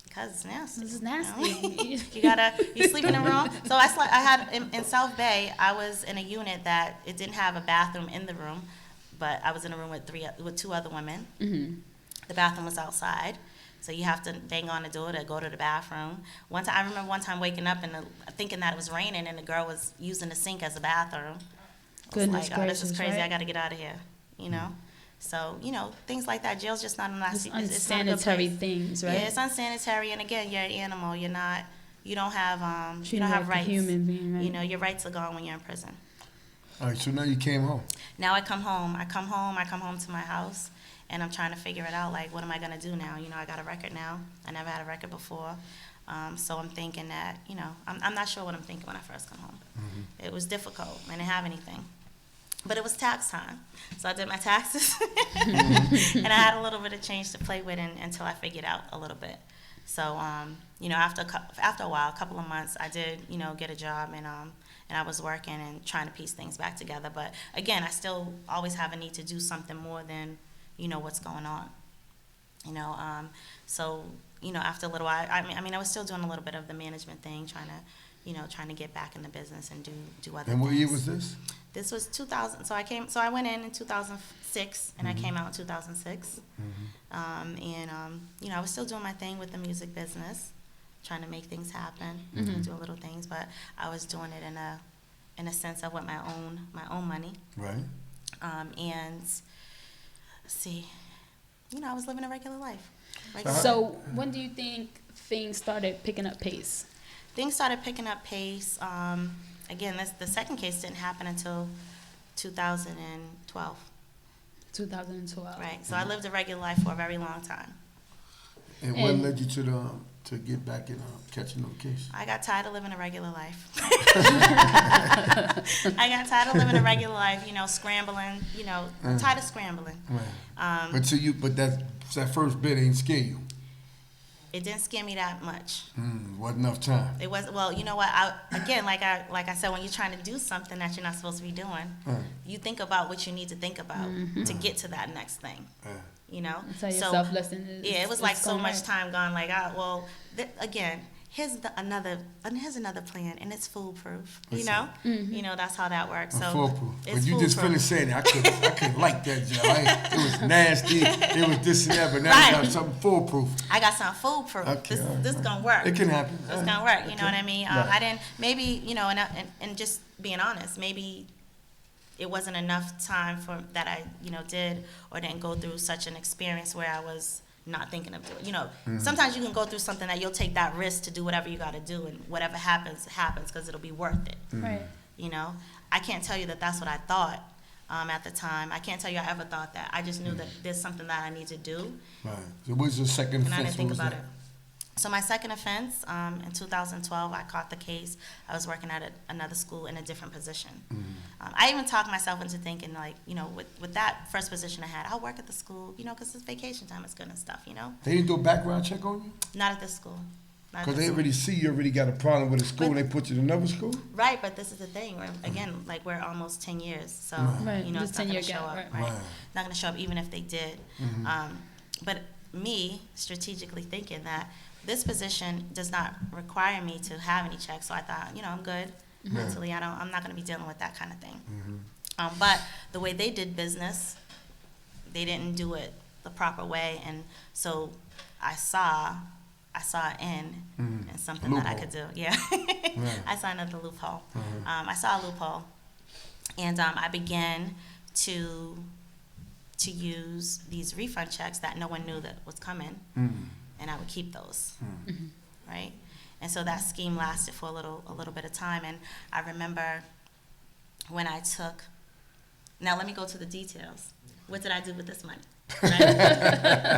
because it's nasty. This is you know? nasty. You sleep in a room. So I had in South Bay. I was in a unit that it didn't have a bathroom in the room, but I was in a room with 2 other women. The bathroom was outside, so you have to bang on the door to go to the bathroom. I remember one time waking up and thinking that it was raining, and the girl was using the sink as a bathroom. Goodness Like, this is gracious, crazy. right? I got to get out of here. So things like that. Jail's just not a nice. Just It's not a good unsanitary place. things, right? Yeah, it's unsanitary, and again, you're an animal. You're not. You don't have. You Treated don't have like a rights. human being, right? Your rights are gone when you're in prison. All right, so now you came home. Now I come home. I come home to my house, and I'm trying to figure it out. Like, what am I gonna do now? I got a record now. I never had a record before, so I'm thinking that I'm not sure what I'm thinking when I first come home. It was difficult. I didn't have anything, but it was tax time, so I did my taxes, and I had a little bit of change to play with until I figured out a little bit. So after a while, a couple of months, I did get a job and I was working and trying to piece things back together. But again, I still always have a need to do something more than, what's going on. So, after a little while, I was still doing a little bit of the management thing, trying to, trying to get back in the business and do other And what year things. was this? This was 2000. So I went in 2006, and I came out in 2006. I was still doing my thing with the music business, trying to make things happen, doing little things, but I was doing it in a sense of with my own money. Right. And let's see, I was living a regular life. So when do you think things started picking up pace? Things started picking up pace. Again, the second case didn't happen until 2012. 2012. Right. So I lived a regular life for a very long time. And what led you to get back in catching those cases? I got tired of living a regular life. I got tired of living a regular life, scrambling, tired of scrambling. Right. But that first bit ain't scare you. It didn't scare me that much. Wasn't enough time. It was, well, you know what? Like I said, when you're trying to do something that you're not supposed to be doing, you think about what you need to think about to get to that next thing. Tell yourself, listen. Yeah, it was like so much time gone. Like, again, here's another plan, and it's foolproof. That's how that works. So Foolproof. it's But you just foolproof. finished saying it. I couldn't like that job. It was nasty. It was this and that. But now you got something foolproof. I got something foolproof. Okay, This all right, this all right. gonna work. It can happen. It's gonna work. You know what I mean? I didn't. Maybe and just being honest, maybe it wasn't enough time for that I did or didn't go through such an experience where I was not thinking of doing. Sometimes you can go through something that you'll take that risk to do whatever you got to do, and whatever happens because it'll be worth it. Right. I can't tell you that that's what I thought at the time. I can't tell you I ever thought that. I just knew that there's something that I need to do, Right. So what was your second and I offense? didn't think What was about that? it. So my second offense, in 2012, I caught the case. I was working at another school in a different position. I even talked myself into thinking, like, with that first position I had, I'll work at the school, because it's vacation time, it's good and stuff, They didn't do a background check on you? Not at this school. Not at Because this they school. already see you already got a problem with a school and they put you in another school? Right, but this is the thing. Again, like, we're almost 10 years, so Right. it's Just not 10-year going to show gap, up. right. Right. Right. Not going to show up even if they did. But me strategically thinking that this position does not require me to have any checks, so I thought, I'm good mentally. I'm not going to be dealing with that kind of thing. But the way they did business, they didn't do it the proper way, and so I saw in something that I could do. Yeah, I saw another loophole. I saw a loophole, and I began to use these refund checks that no one knew that was coming, and I would keep those, right? And so that scheme lasted for a little bit of time, and I remember when I took. Now let me go to the details. What did I do with this money? Right?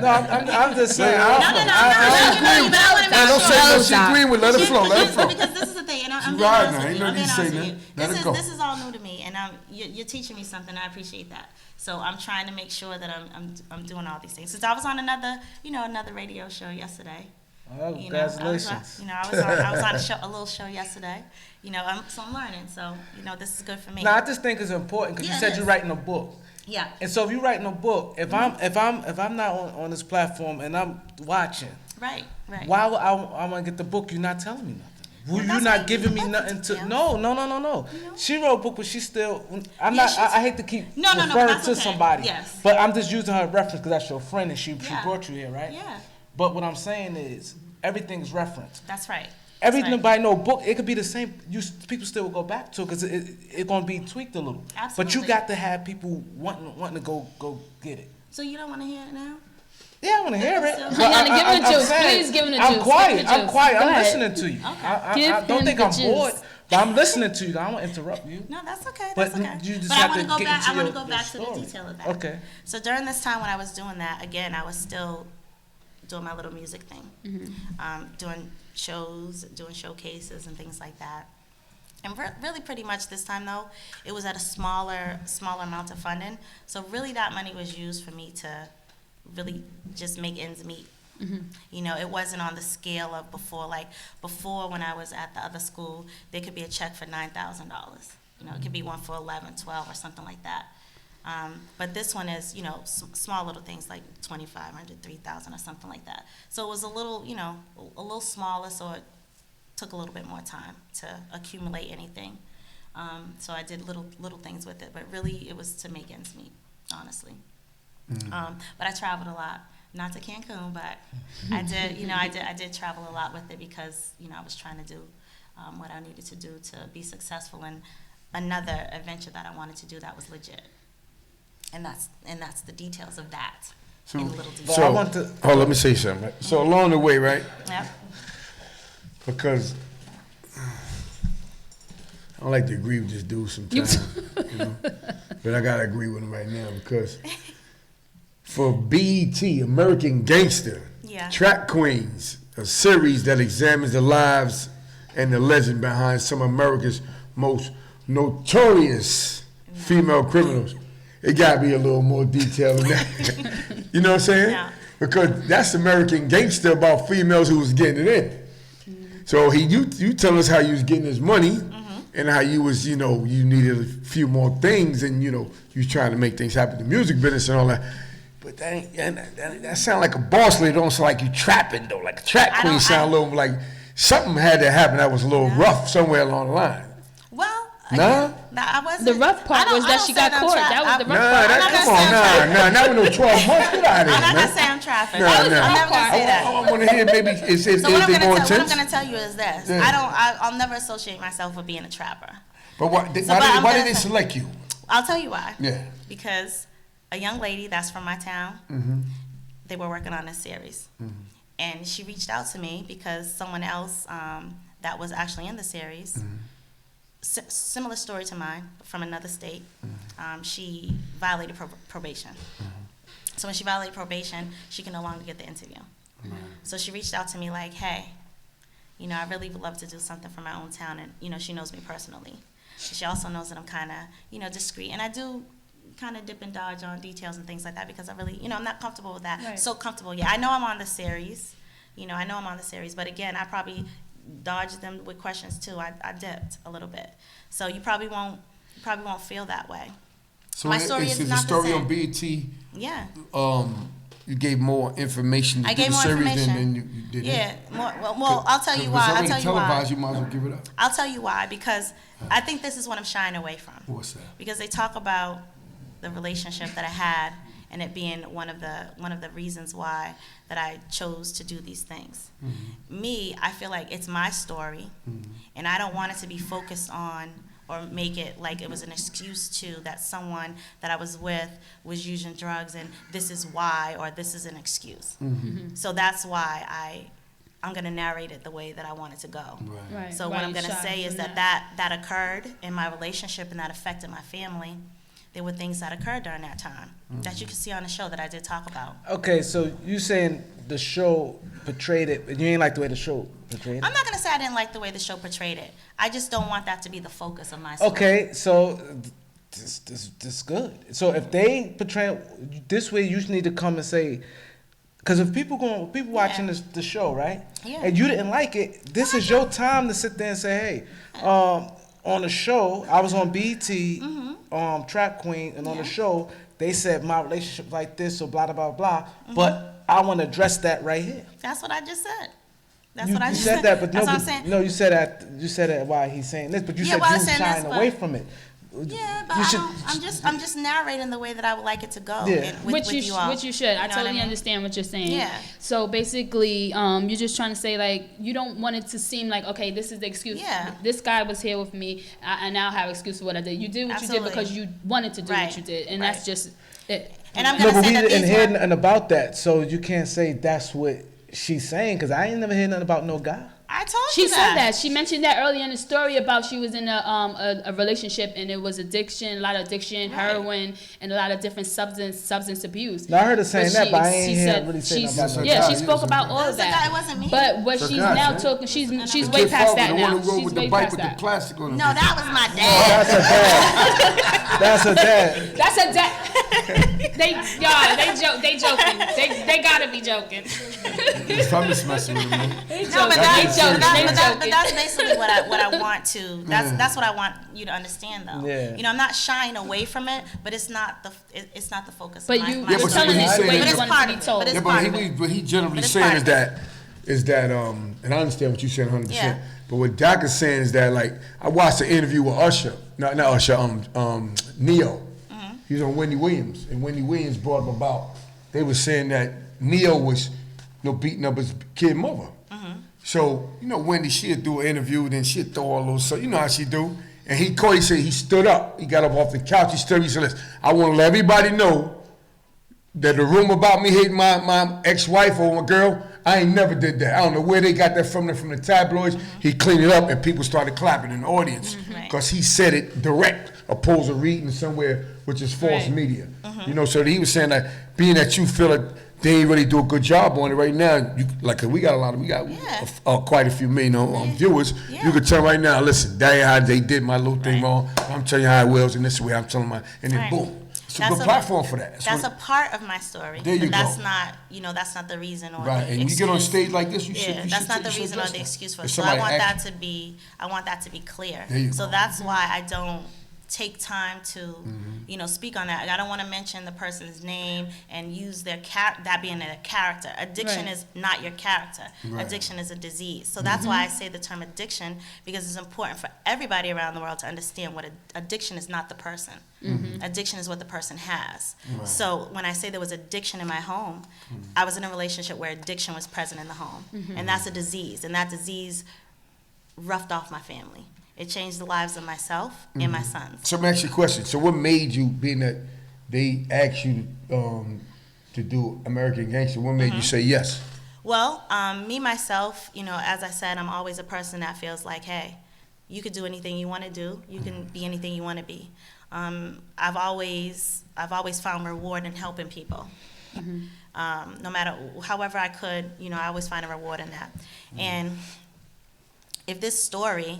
No, I'm just saying. No, but I want to make Don't say sure. no, she agreeing with, let it flow, let it flow. Because this is the thing, and I'm She being riding honest now, with ain't you. no I'm need being to say honest with nothing. you. Let it go. This is all new to me, and you're teaching me something. I appreciate that. So I'm trying to make sure that I'm doing all these things. Since I was on another radio show yesterday. Oh, congratulations. I was on a little show yesterday. So I'm learning. So this is good for me. No, I just think it's important because Yeah, you it said is. you're writing a book. Yeah. And so if you're writing a book, if I'm not on this platform and I'm watching, Right. why would I want to get the book? You're not telling me nothing. Well, You're that's why not you giving me give the nothing to. details. No. She wrote a book, but she's still. I'm Yeah, not. she's- I hate to keep No, but referring that's to okay. somebody. Yes. But I'm just using her reference because that's your friend and she Yeah. brought you here, right? Yeah. But what I'm saying is everything's referenced. That's right. Everything That's by no book, it could be the same. People still will go back to it because it's gonna be tweaked a little. But Absolutely. you got to have people wanting to go get it. So you don't want to hear it now? Yeah, I want to hear it. Ayanna, But give him the I'm juice. saying, Please give him the I'm juice. quiet. Give him the I'm juice. quiet. Go I'm ahead. listening to you. Give I don't him think the I'm juice. bored, but I'm listening to you. I don't want to interrupt you. No, that's okay. But That's okay. you just but have I want to to go get back. into I want to your- go your back to the story. detail of that. Okay. So during this time when I was doing that, again, I was still doing my little music thing, doing shows, doing showcases and things like that. And really, pretty much this time though, it was at a smaller amount of funding. So really, that money was used for me to really just make ends meet. It wasn't on the scale of before. Like before, when I was at the other school, there could be a check for $9,000. It could be one for 11, 12, or something like that. But this one is, small little things like 2,500, 3,000, or something like that. So it was a little, a little smaller, so it took a little bit more time to accumulate anything. So I did little things with it, but really it was to make ends meet, honestly. But I traveled a lot, not to Cancun, but I did travel a lot with it because, I was trying to do what I needed to do to be successful in another adventure that I wanted to do that was legit. And that's the details of that. So, in little details. let me say something. Right? So along the way, right? Yep. Because I don't like to agree with this dude sometimes, but I gotta agree with him right now because for BET, American Gangster, Track Queens, a series that examines the lives and the legend behind some of America's most notorious female criminals. It gotta be a little more detailed than that. You know what I'm saying? Yeah. Because that's American Gangster about females who was getting it in. So you tell us how you was getting his money and how you was, you needed a few more things and, you was trying to make things happen in the music business and all that. But that sound like a boss lady. Don't sound like you trapping though. Like a track queen sound a little like something had to happen that was a little rough somewhere along the line. Well, nah? I wasn't. The rough part was that she got caught. That was the rough part. Not with no 12 months. Get out of here, I'm not man. gonna say I'm trafficked. I'm never gonna say that. I want to hear maybe is So they more intense? what I'm gonna tell you is this: Yeah. I'll never associate myself with being a trapper. But why did they select you? I'll tell you why. Yeah. Because a young lady that's from my town, they were working on this series, and she reached out to me because someone else that was actually in the series. Similar story to mine, but from another state. She violated probation. So when she violated probation, she can no longer get the interview. So she reached out to me like, hey, I really would love to do something for my own town, and she knows me personally. She also knows that I'm kind of, discreet, and I do kind of dip and dodge on details and things like that because I really, I'm not comfortable with that. Right. So comfortable, I know I'm on the series, but again, I probably dodged them with questions too. I dipped a little bit, so you probably won't feel that way. So my story is the not story the on same. BET. Yeah. You gave more information. I gave more information. than you did. Yeah. Well, I'll tell you why. I'll tell you why. You might as well give it up. I'll tell you why because I think this is what I'm shying away from. What's that? Because they talk about the relationship that I had and it being one of the reasons why that I chose to do these things. Me, I feel like it's my story, and I don't want it to be focused on or make it like it was an excuse to that someone that I was with was using drugs and this is why or this is an excuse. So that's why I'm going to narrate it the way that I want it to go. Right. So what I'm going to say is that occurred in my relationship and that affected my family. There were things that occurred during that time that you can see on the show that I did talk about. Okay, so you saying the show portrayed it, but you ain't like the way the show portrayed it? I'm not going to say I didn't like the way the show portrayed it. I just don't want that to be the focus of my story. Okay, so this good. So if they portray it this way, you just need to come and say, because if people watching the show, right? Yeah. And you didn't like it, this is your time to sit there and say, hey, on the show, I was on BET, Trap Queen, and on the show, they said my relationship like this, or blah, blah, blah, blah. But I want to address that right here. That's what I just said. You said that, but that's what I'm saying. no, you said that while he's saying this, but you said you shying away from it. Yeah, but I'm just narrating the way that I would like it to go. Yeah. Which you should. I totally understand what you're saying. Yeah. So basically, you're just trying to say like you don't want it to seem like okay, this is the excuse. Yeah. This guy was here with me. I now have excuse for what I did. You did what you did because you wanted to do what you did, and that's just it. And I'm gonna say that we didn't hear nothing about that, so you can't say that's what she's saying because I ain't never heard nothing about no guy. I told you that. She said that. She mentioned that earlier in the story about she was in a relationship and it was addiction, a lot of addiction, heroin, and a lot of different substance abuse. Now I heard her saying that, but I ain't hear really saying about that. Yeah, she spoke about all of that. It wasn't me. But what she's now talking, she's way past that now. She's way past that. No, that was my dad. That's her dad. That's her dad. They joking. They gotta be joking. I'm just messing with them. No, but that's basically what I want to. That's what I want you to understand, though. Yeah. I'm not shying away from it, but it's not the focus. But of you're my telling it the way you want it to be told. But he generally saying is that is that, and I understand what you're saying 100%. Yeah. But what Doc is saying is that, like, I watched an interview with Usher, not Usher, Neo. He was on Wendy Williams, and Wendy Williams brought up about, they were saying that Neo was, beating up his kid mother. So, Wendy, she'd do an interview, then she'd throw all those, so you know how she do. And he said he stood up. He got up off the couch, he stood up, he said, listen, I want to let everybody know that the rumor about me hating my ex-wife or my girl, I ain't never did that. I don't know where they got that from the tabloids. He cleaned it up and people started clapping in the audience because he said it direct, opposed to reading somewhere, which is false media. So he was saying that being that you feel like they ain't really do a good job on it right now, we got quite a few million viewers. You could tell right now, listen, that's how they did my little thing wrong. I'm telling you how it was, and this is the way I'm telling my, and then boom. It's a good platform for that. That's a part of my story. There you but that's go. not, that's not the reason or right. the And excuse. you get on stage like this, you that's not the reason or the excuse for it. So I want that to be clear. So that's why I don't take time to, speak on that. I don't want to mention the person's name and use their that being a character. Addiction is not your character. Right. Addiction is a disease. So that's why I say the term addiction, because it's important for everybody around the world to understand what addiction is not the person. Addiction is what the person has. Right. So when I say there was addiction in my home, I was in a relationship where addiction was present in the home. And that's a disease. And that disease roughed off my family. It changed the lives of myself and my sons. So let me ask you a question. So what made you, being that they asked you to do American Gangster, what made you say yes? Well, me, myself, as I said, I'm always a person that feels like, hey, you could do anything you want to do. You can be anything you want to be. I've always found reward in helping people. No matter, however I could, I always find a reward in that. And if this story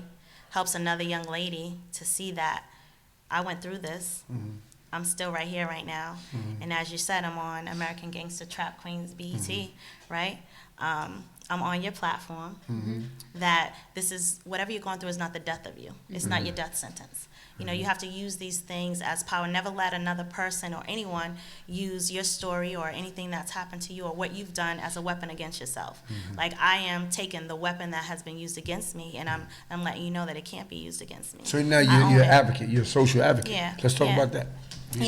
helps another young lady to see that I went through this, I'm still right here right now. And as you said, I'm on American Gangster Trap Queens BET, right? I'm on your platform. That this is, whatever you're going through is not the death of you. It's not your death sentence. You have to use these things as power. Never let another person or anyone use your story or anything that's happened to you or what you've done as a weapon against yourself. Like, I am taking the weapon that has been used against me, and I'm letting you know that it can't be used against me. So now you're an advocate. You're a social advocate. Yeah. Let's talk about that.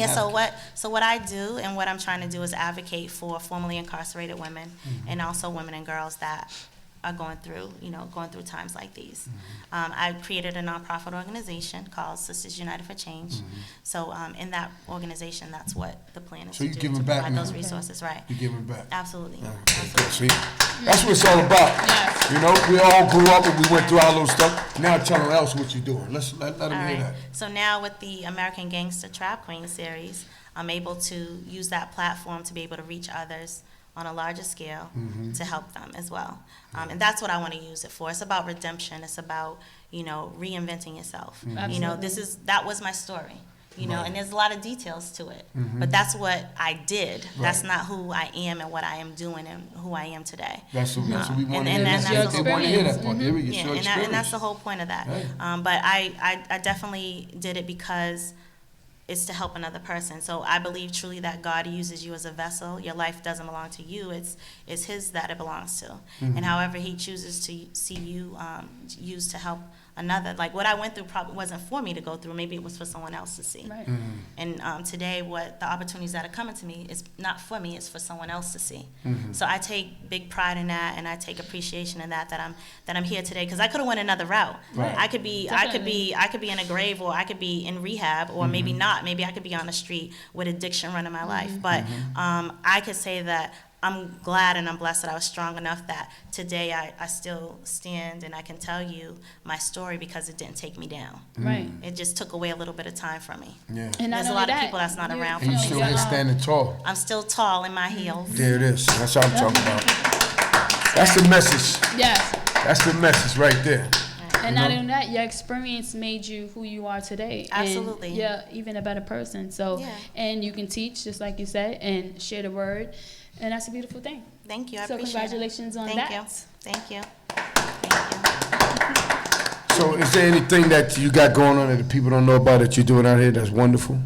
So what I do and what I'm trying to do is advocate for formerly incarcerated women and also women and girls that are going through times like these. I created a nonprofit organization called Sisters United for Change. So in that organization, that's what the plan is so to do, to provide those resources, right? You're giving back. Absolutely. See, that's what it's all about. We all grew up and we went through all those stuff. Now tell them else what you're doing. Let them hear that. So now with the American Gangster Trap Queen series, I'm able to use that platform to be able to reach others on a larger scale to help them as well. And that's what I want to use it for. It's about redemption. It's about, reinventing yourself. That was my story. And there's a lot of details to it. But that's what I did. Right. That's not who I am and what I am doing and who I am today. That's what we want to hear. They want to hear that part. And that's the whole point of that. Right. But I definitely did it because it's to help another person. So I believe truly that God uses you as a vessel. Your life doesn't belong to you. It's His that it belongs to. And however He chooses to see you used to help another. Like, what I went through probably wasn't for me to go through. Maybe it was for someone else to see. Right. And today, what the opportunities that are coming to me is not for me. It's for someone else to see. So I take big pride in that, and I take appreciation in that I'm here today, because I could have went another route. Right. I could be in a grave, or I could be in rehab, or maybe not. Maybe I could be on the street with addiction running my life. But I could say that I'm glad and I'm blessed that I was strong enough that today I still stand and I can tell you my story, because it didn't take me down. Right. It just took away a little bit of time from me. Yeah. And there's a lot of people that's not around for me. And you still here standing tall. I'm still tall in my heels. There it is. That's what I'm talking about. That's the message. Yes. That's the message right there. And not only that, your experience made you who you are today. Absolutely. And you're even a better person. So, and you can teach, just like you said, and share the word. And that's a beautiful thing. Thank you. I so appreciate congratulations it. on Thank that. You. Thank you. So is there anything that you got going on that the people don't know about that you're doing out here that's wonderful?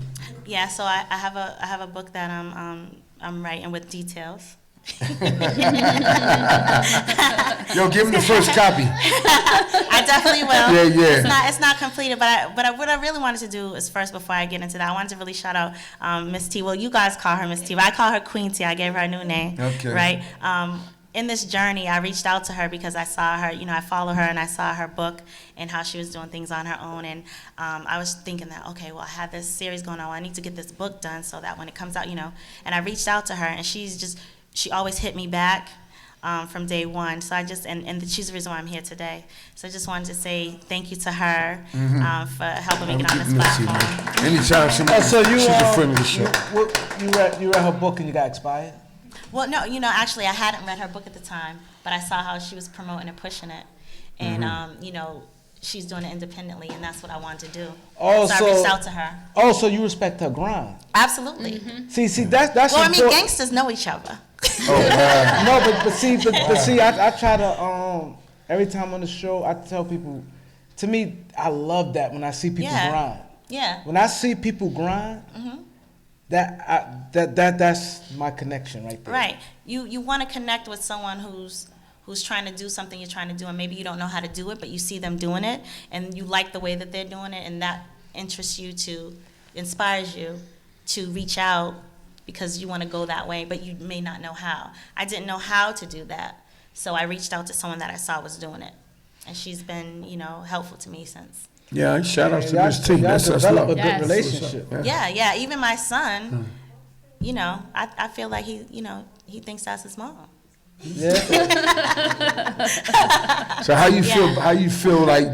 Yeah, so I have a book that I'm writing with details. Yo, give him the first copy. I definitely will. Yeah. It's not completed, but what I really wanted to do is first, before I get into that, I wanted to really shout out Miss T. Well, you guys call her Miss T, but I call her Queen T. I gave her a new name. Okay. Right. In this journey, I reached out to her because I saw her. I follow her, and I saw her book and how she was doing things on her own. And I was thinking that, okay, well, I had this series going on. Well, I need to get this book done so that when it comes out, And I reached out to her, and she always hit me back. From day one. So and she's the reason why I'm here today. So I just wanted to say thank you to her for helping me get on this platform. Anytime somebody, she's a friend of the show. You read her book and you got expired? Well, no, actually I hadn't read her book at the time, but I saw how she was promoting and pushing it. And, she's doing it independently, and that's what I wanted to do. So I reached out to her. Oh, so you respect her grind? Absolutely. See, that's well, important. Gangsters know each other. No, but see, I try to every time on the show I tell people, to me, I love that when I see people grind. Yeah. When I see people grind, that's my connection right there. Right. You want to connect with someone who's trying to do something you're trying to do, and maybe you don't know how to do it, but you see them doing it, and you like the way that they're doing it, and that inspires you to reach out because you want to go that way, but you may not know how. I didn't know how to do that, so I reached out to someone that I saw was doing it, and she's been, helpful to me since. Yeah, shout out to Miss T. That's develop love. a good relationship. Yeah. Even my son, I feel like he thinks that's his mom. Yeah. So how you feel? How you feel like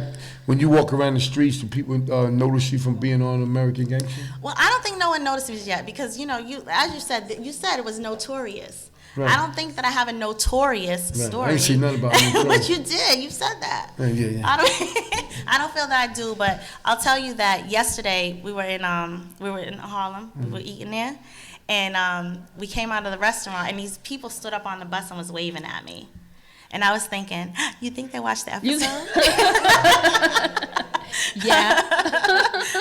when you walk around the streets? Do people notice you from being on American Gangster? Well, I don't think no one notices yet because as you said it was notorious. Right. I don't think that I have a notorious story. I ain't seen nothing about it. But you did. You said that. Yeah. I don't feel that I do, but I'll tell you that yesterday we were in Harlem. We were eating there. And we came out of the restaurant, and these people stood up on the bus and was waving at me. And I was thinking, you think they watched the episode? Yeah.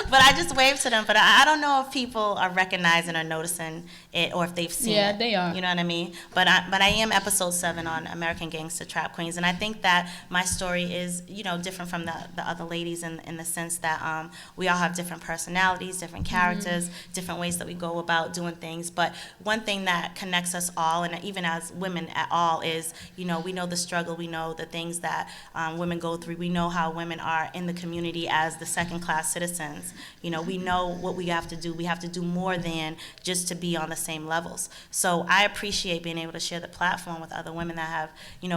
But I just waved to them. But I don't know if people are recognizing or noticing it, or if they've seen it. Yeah, they are. You know what I mean? But I am episode 7 on American Gangster Trap Queens, and I think that my story is different from the other ladies in the sense that we all have different personalities, different characters, different ways that we go about doing things. But one thing that connects us all, and even as women at all, is we know the struggle, we know the things that women go through, we know how women are in the community as the second-class citizens. We know what we have to do. We have to do more than just to be on the same levels. So I appreciate being able to share the platform with other women that have,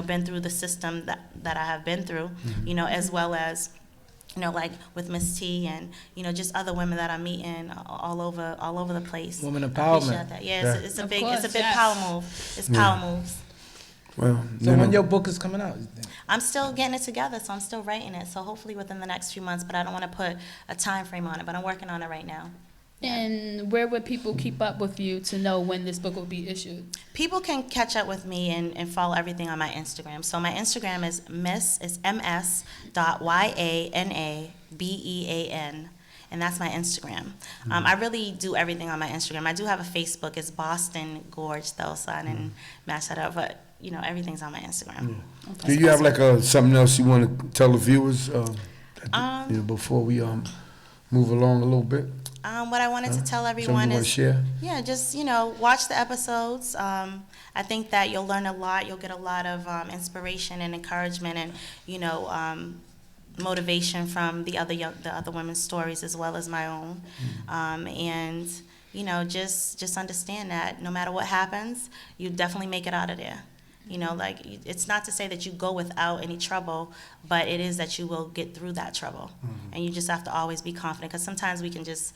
been through the system that I have been through, as well as, like with Miss T and, just other women that I'm meeting all over the place. Women I empowerment. appreciate that. Yeah, it's a big Yes. power move. It's power moves. Well, So when your book is coming out, you think? I'm still getting it together, so I'm still writing it. So hopefully within the next few months, but I don't want to put a time frame on it, but I'm working on it right now. And where would people keep up with you to know when this book will be issued? People can catch up with me and follow everything on my Instagram. So my Instagram is ms.yaanabean. And that's my Instagram. I really do everything on my Instagram. I do have a Facebook. It's Boston Gorge, though, so I didn't match that up. But, everything's on my Instagram. Do you have like something else you want to tell the viewers before we move along a little bit? What I wanted to tell everyone Something you want to share? Yeah, just, watch the episodes. I think that you'll learn a lot. You'll get a lot of inspiration and encouragement and, motivation from the other women's stories as well as my own. And, just understand that no matter what happens, you definitely make it out of there. It's not to say that you go without any trouble, but it is that you will get through that trouble. And you just have to always be confident, because sometimes we can just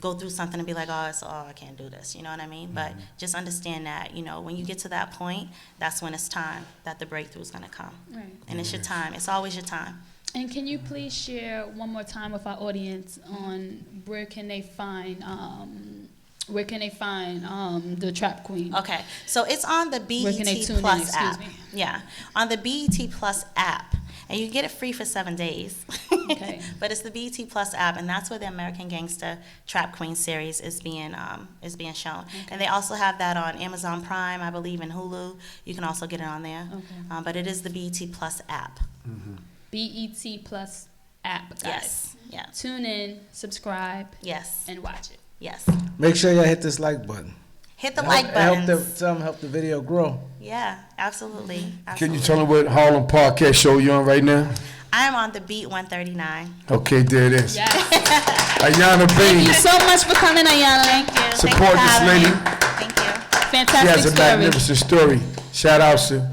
go through something and be like, I can't do this, you know what I mean? But just understand that, when you get to that point, that's when it's time that the breakthrough is going to come. Right. And it's your time. It's always your time. And can you please share one more time with our audience on where can they find the Trap Queen? Okay, so it's on the Where can they BET tune in? Plus Excuse app. me. Yeah, on the BET Plus app. and you get it free for 7 days. Okay. But it's the BET Plus app, and that's where the American Gangster Trap Queen series is being shown. And they also have that on Amazon Prime, I believe, and Hulu. You can also get it on there. Okay. But it is the BET Plus app. BET Plus app, guys. Yes. Yeah. Tune in, subscribe, Yes. and watch it. Yes. Make sure y'all hit this like button. Hit the like Help buttons. help the video grow. Yeah, absolutely. Can you Absolutely. tell them what Harlem podcast show you on right now? I am on the Beat 139. Okay, there it is. Yes. Ayanna Thank you B. so much for coming, Ayanna. Thank you. Support Thanks for this having lady. me. Thank you. She Fantastic has a story. magnificent story. Shout out to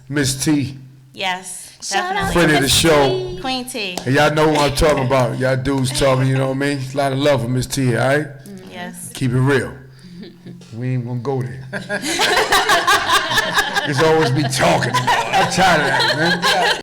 Miss T, Yes, Shout out definitely. friend of the Miss show. T. Queen T. And y'all know what I'm talking about. Y'all dudes talking, you know what I mean? A lot of love for Miss T, all right? Yes. Keep it real. We ain't gonna go there. It's always be talking. I'm tired of that, man.